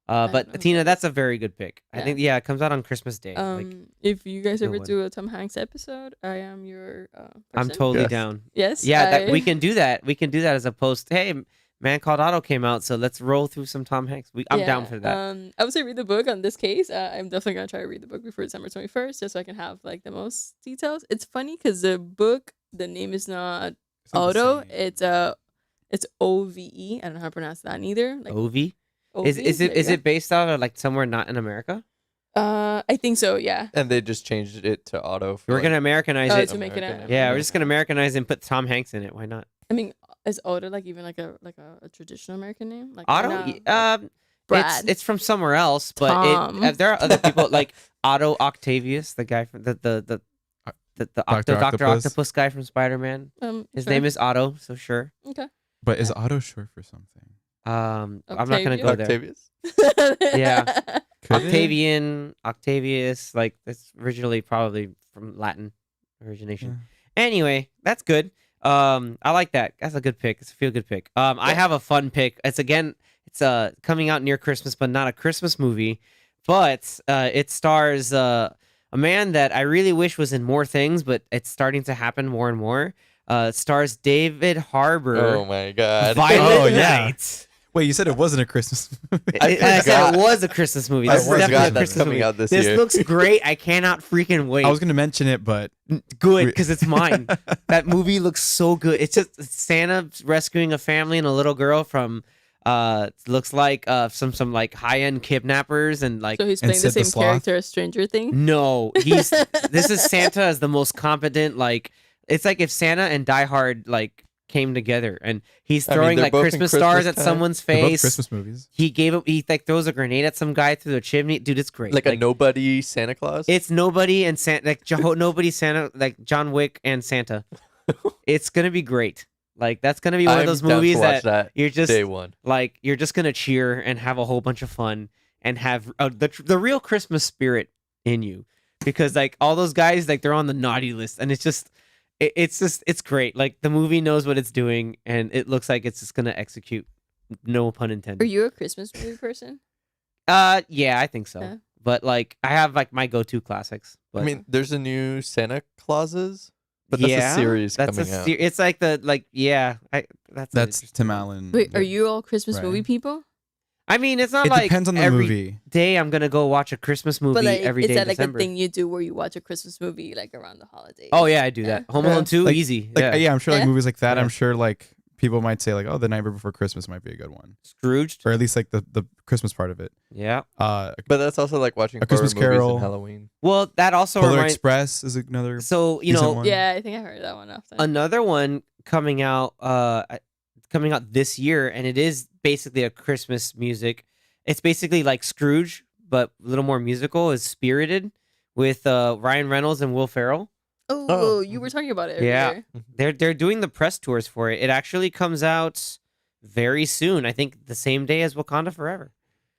don't know But who Tina, that that's a very good pick. I Yeah. think it comes out on Christmas Day. Like, If you guys no ever one. do a Tom Hanks episode, I am your I'm person. totally Yes. down. Yes. Yeah, we can do that. We can do that as a post. Hey, Man Called Otto came out, so let's roll through some Tom Hanks. I'm down for that. I would say read the book on this case. I'm definitely gonna try to read the book before December 21st, just so I can have like the most details. It's funny because the book, the name is not It's not the Otto. same. It's OVE. I don't know how to pronounce that either. Like Ovi? OV? Is There you it go. based out of like somewhere not in America? I think so. Yeah. and they just changed it to Otto. For, We're like, gonna Americanize Oh, it. to make it American a- Yeah, American. we're just gonna Americanize it and put Tom Hanks in it. Why not? I mean, is Otto like even like a traditional American name? Like Otto? no, It's Brad. from somewhere else, but Tom. there are other people like Otto Octavius, the guy from the Dr. Doctor Octopus. Octopus guy from Spider-Man. His sure. name is Otto, so sure. Okay. But is Otto short for something? I'm not gonna go there. Octavius. Yeah. Could it? Octavius, like that's originally probably from Latin origination. Yeah. Anyway, that's good. I like that. That's a good pick. It's a feel good pick. I have a fun pick. It's coming out near Christmas, but not a Christmas movie. But it stars a man that I really wish was in more things, but it's starting to happen more and more. It stars David Harbour. Oh my god. Violent Oh, yeah. Night. Wait, you said it wasn't a Christmas movie. I said forgot. it was a Christmas movie. I This is definitely forgot a that's Christmas coming movie. out this This year. looks great. I cannot freaking wait. I was gonna mention it, but Good, because it's mine. That movie looks so good. It's just Santa rescuing a family and a little girl from looks like some like high-end kidnappers and like So he's And playing the Sid the same Sloth? character as Stranger Things. no, this is Santa as the most competent, like it's like if Santa and Die Hard like came together and he's I mean, throwing they're like both in Christmas stars Christmas at time. someone's they're both face. Christmas movies. He like throws a grenade at some guy through the chimney. Dude, it's great. Like a nobody Santa Claus. It's nobody and Santa, like nobody Santa, like John Wick and Santa. It's gonna be great. Like that's gonna be one of I'm those down to movies watch that you're just day one. like you're just gonna cheer and have a whole bunch of fun and have the real Christmas spirit in you because like all those guys like they're on the naughty list and it's it's great. Like the movie knows what it's doing, and it looks like it's just gonna execute. No pun Are intended. you a Christmas movie person? Yeah, I think so. Yeah. But like, I have like my go-to classics. But I mean, there's a new Santa Clauses, but that's yeah, a series that's coming out. it's like that's That's interesting Tim one. Allen. Wait, are you all Christmas Right. movie people? I mean, it's not It like depends on the every movie. day I'm gonna go watch a Christmas movie But like, every is day that in like December. a thing you do where you watch a Christmas movie like around the holidays? Oh yeah, I do that. Yeah. Home Yeah. Alone 2, Like- easy. Like yeah. I'm sure like Yeah. movies like that. Yeah. I'm sure like people might say like, oh, The Nightmare Before Christmas might be a good one, Scrooged. or at least like the Christmas part of it. Yeah. But that's also like watching A horror Christmas movies Carol. and Halloween. Well, that also Polar reminds. Express is another. So decent one. Yeah, I think I heard that one often. another one coming out this year, and it is basically a Christmas music. It's basically like Scrooge, but a little more musical. Is Spirited with Ryan Reynolds and Will Ferrell. Oh, you were talking about it Yeah. earlier. They're doing the press tours for it. It actually comes out very soon. I think the same day as Wakanda Forever.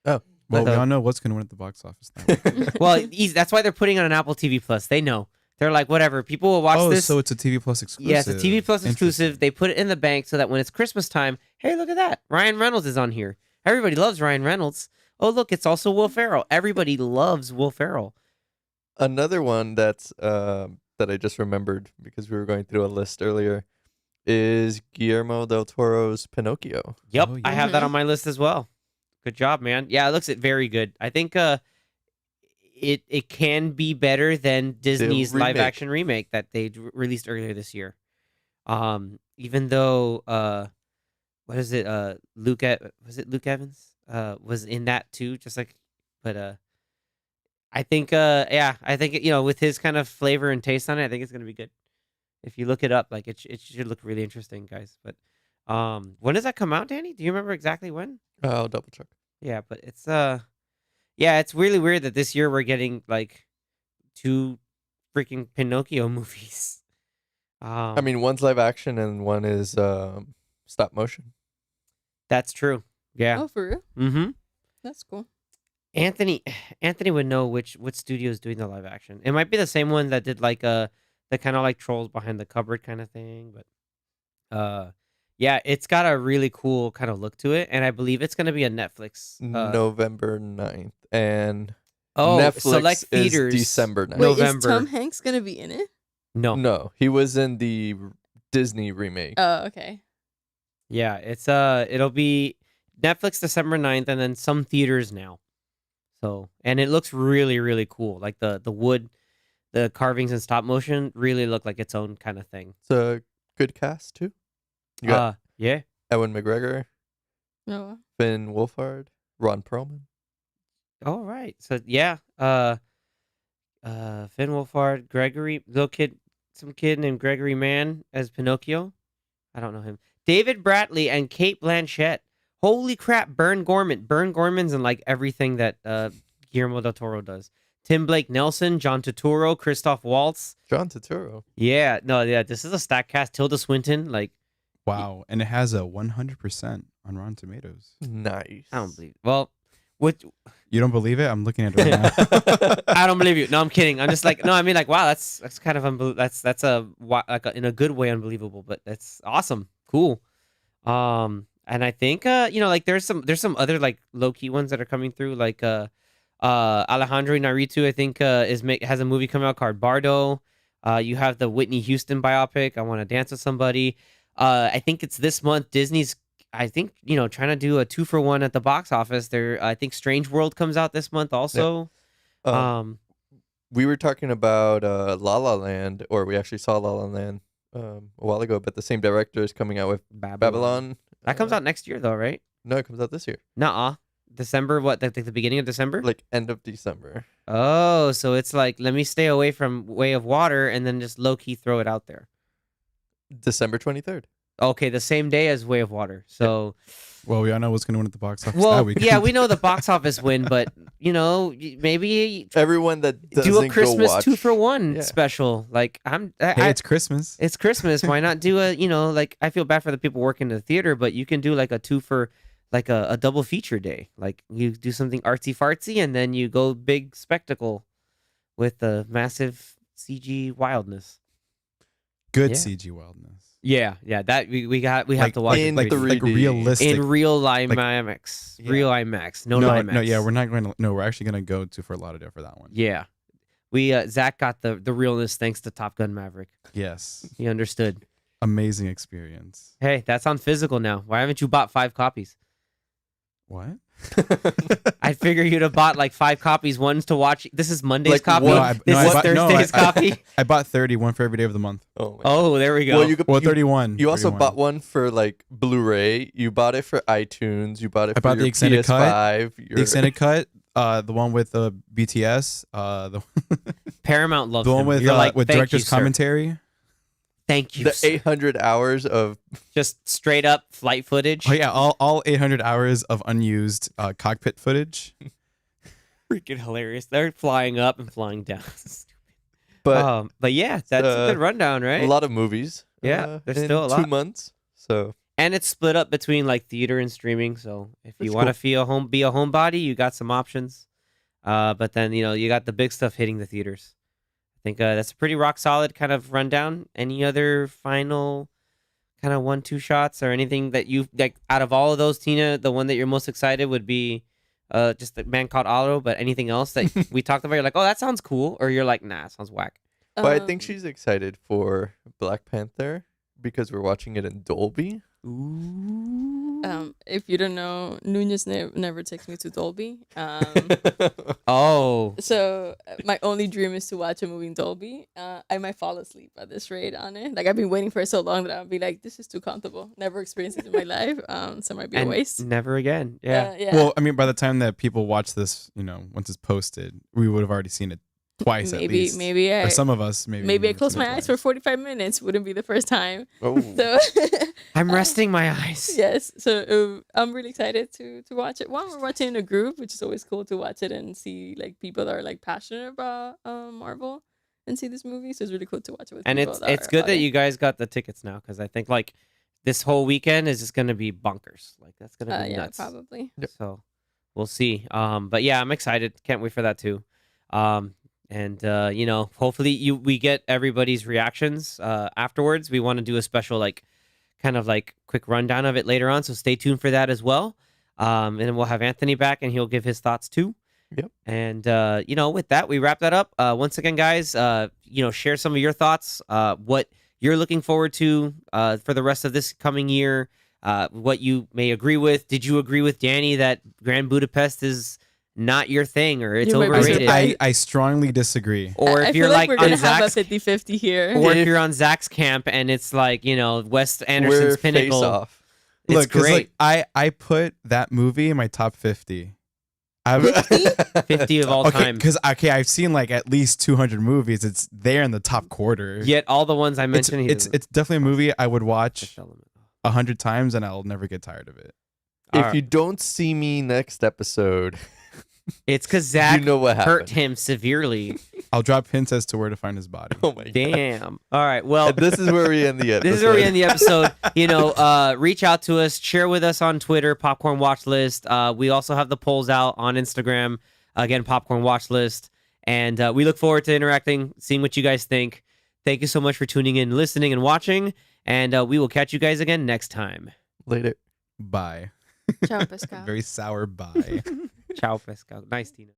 Well, Like we a- all know what's going to win at the box office now. Well, that's why they're putting it on Apple TV Plus. They know. They're like, whatever. People will watch oh, this. so it's a TV Plus exclusive. Yeah, it's a TV Plus exclusive. Interesting. They put it in the bank so that when it's Christmas time, hey, look at that. Ryan Reynolds is on here. Everybody loves Ryan Reynolds. Oh, look, it's also Will Ferrell. Everybody loves Will Ferrell. Another one that's that I just remembered because we were going through a list earlier is Guillermo del Toro's Pinocchio. Yep, Oh, I yeah. have that on my list as well. Good job, man. Yeah, it looks very good. I think it can be better than Disney's live remake. action remake that they released earlier this year. Even though what is it? Was it Luke Evans? Was in that too, just like, but I think I think with his kind of flavor and taste on it, I think it's gonna be good. If you look it up, like it should look really interesting, guys. But when does that come out, Danny? Do you remember exactly when? I'll double check. Yeah, but it's it's really weird that this year we're getting like 2 freaking Pinocchio movies. I mean, one's live action and one is stop motion. That's true. Yeah. Oh, for real? Mm-hmm. That's cool. Anthony would know which studio is doing the live action. It might be the same one that did like the kind of like Trolls Behind the Cupboard kind of thing, but yeah, it's got a really cool kind of look to it, and I believe it's going to be a Netflix. November 9th. And Netflix Netflix select is theaters. December 9th. Wait, is November. Tom Hanks gonna be in it? No. No, he was in the Disney remake. Oh, okay. Yeah, it's it'll be Netflix December 9th and then some theaters now. So, and it looks really really cool. Like the wood, the carvings and stop motion really look like its own kind of thing. It's a good cast too. You got Yeah. Ewan McGregor, No. Finn Wolfhard, Ron Perlman. All right. So, yeah, Finn Wolfhard, Gregory, some kid named Gregory Mann as Pinocchio. I don't know him. David Bradley and Kate Blanchett. Holy crap, Bern Gorman. Bern Gorman's in like everything that Guillermo del Toro does. Tim Blake Nelson, John Turturro, Christoph Waltz. John Turturro. Yeah, this is a stacked cast. Tilda Swinton, like, Wow, and it has a 100% on Rotten Tomatoes. Nice. I don't believe. Well, what? You don't believe it? I'm looking at it right now. I don't believe you. No, I'm kidding. I'm just like, no, I mean, like, wow, that's kind of that's in a good way unbelievable, but that's awesome, cool. And I think like there's some other like low key ones that are coming through, like Alejandro Inarritu, I think has a movie coming out called Bardo. You have the Whitney Houston biopic, I Want to Dance with Somebody. I think it's this month. Disney's, I think, trying to do a 2-for-1 at the box office. I think Strange World comes out this month also. We were talking about La La Land, or we actually saw La La Land a while ago, but the same director is coming out with Babylon. That comes out next year though, right? No, it comes out this year. Nuh-uh. December, what, like the beginning of December? Like end of December. Oh, so it's like, let me stay away from Way of Water and then just low-key throw it out there. December 23rd. Okay, the same day as Way of Water. So, Well, we all know what's going to win at the box office that well, weekend. yeah, we know the box office win, but, maybe Everyone that doesn't do a Christmas go watch. 2-for-1 Yeah. special. Like, Hey, it's Christmas. it's Christmas. Why not do a, like, I feel bad for the people working in the theater, but you can do like a 2 for, like a double feature day. Like, you do something artsy fartsy and then you go big spectacle with the massive CG wildness. good Yeah. CG wildness. Yeah, that we have Like, to watch in it like 3D. like realistic. in real like- IMAX, Yeah. real IMAX, no no, IMAX. yeah, we're not going to. No, we're actually going to go to Fort Lauderdale for that one. Yeah, we Zach got the realness thanks to Top Gun Maverick. Yes, He understood. amazing experience. Hey, that's on physical now. Why haven't you bought 5 copies? What? I figure you'd have bought like 5 copies. One's to watch. This is Monday's Like copy. one- No, I- this no, I is bought- no, Thursday's I- copy. I bought 30, one for every day of the month. Oh, my Oh, there we go. Well, you could. Well, you, 31. you also 31. bought one for like Blu-ray. You bought it for iTunes. You bought it I for bought the your extended cut. PS5. Your, The extended cut, the one with the BTS, the Paramount loves the one him. with You're like, with "Thank director's you, sir. commentary. Thank you. the sir." 800 hours of Just straight up flight footage. Oh yeah, all 800 hours of unused cockpit footage. Freaking hilarious. They're flying up and flying down. but yeah, that's a good rundown, right? a lot of movies. Yeah, there's in still a 2 lot. months. So And it's split up between like theater and streaming. So if you That's want to cool. be a homebody, you got some options. But then you got the big stuff hitting the theaters. I think that's a pretty rock solid kind of rundown. Any other final kind of 1-2 shots or anything that you like out of all of those, Tina? The one that you're most excited would be just the Man Called Otto. But anything else that we talked about, you're like, oh, that sounds cool, or you're like, nah, it sounds whack. but I think she's excited for Black Panther because we're watching it in Dolby. Ooh. If you don't know, Nunez never takes me to Dolby. Oh. So my only dream is to watch a movie in Dolby. I might fall asleep at this rate on it. Like I've been waiting for it so long that I'll be like, this is too comfortable. Never experienced it in my life. So it might be a And waste. never again. Yeah. Yeah. Well, I mean, by the time that people watch this, once it's posted, we would have already seen it twice at least. maybe Or some of us, maybe. maybe I we've close seen it my eyes twice. for 45 minutes. Wouldn't be the first time. Oh. So I'm resting my eyes. yes, so I'm really excited to watch it. One, we're watching in a group, which is always cool to watch it and see like people that are like passionate about Marvel and see this movie. So it's really cool to watch it with And people. it's are good about that it. you guys got the tickets now, because I think like this whole weekend is just gonna be bonkers. Like that's gonna be yeah, nuts. probably. So we'll see. But yeah, I'm excited. Can't wait for that too. And hopefully we get everybody's reactions afterwards. We want to do a special kind of quick rundown of it later on. So stay tuned for that as well. And then we'll have Anthony back and he'll give his thoughts too. Yep. And with that, we wrap that up. Once again, guys, share some of your thoughts, what you're looking forward to for the rest of this coming year, what you may agree with. Did you agree with Danny that Grand Budapest is not your thing, or it's You might be overrated? surprised. I strongly disagree. Or I if feel you're like we're on gonna have a Zach's, 50-50 here. or if you're on Zach's camp and it's like Wes Anderson's We're pinnacle, face off. it's Look, 'cause, great. I put that movie in my top 50. I've 50 of all okay, time. because I've seen like at least 200 movies. It's there in the top quarter. Yet all the ones I it's mentioned, he it's, doesn't- it's definitely a movie I would watch Fifth Element. 100 times and I'll never get tired of it. If Alright. you don't see me next episode, It's because Zach you know what hurt happened. him severely. I'll drop hints as to where to find his body. Oh my god. Damn. All right. Well, And this is where we end the episode. this is where we end the episode. Reach out to us, share with us on Twitter, Popcorn Watchlist. We also have the polls out on Instagram. Again, Popcorn Watchlist. And we look forward to interacting, seeing what you guys think. Thank you so much for tuning in, listening, and watching. And we will catch you guys again next time. Later. Bye. Ciao, Pascal. Very sour bye. Ciao, Pescal. Nice, Tina.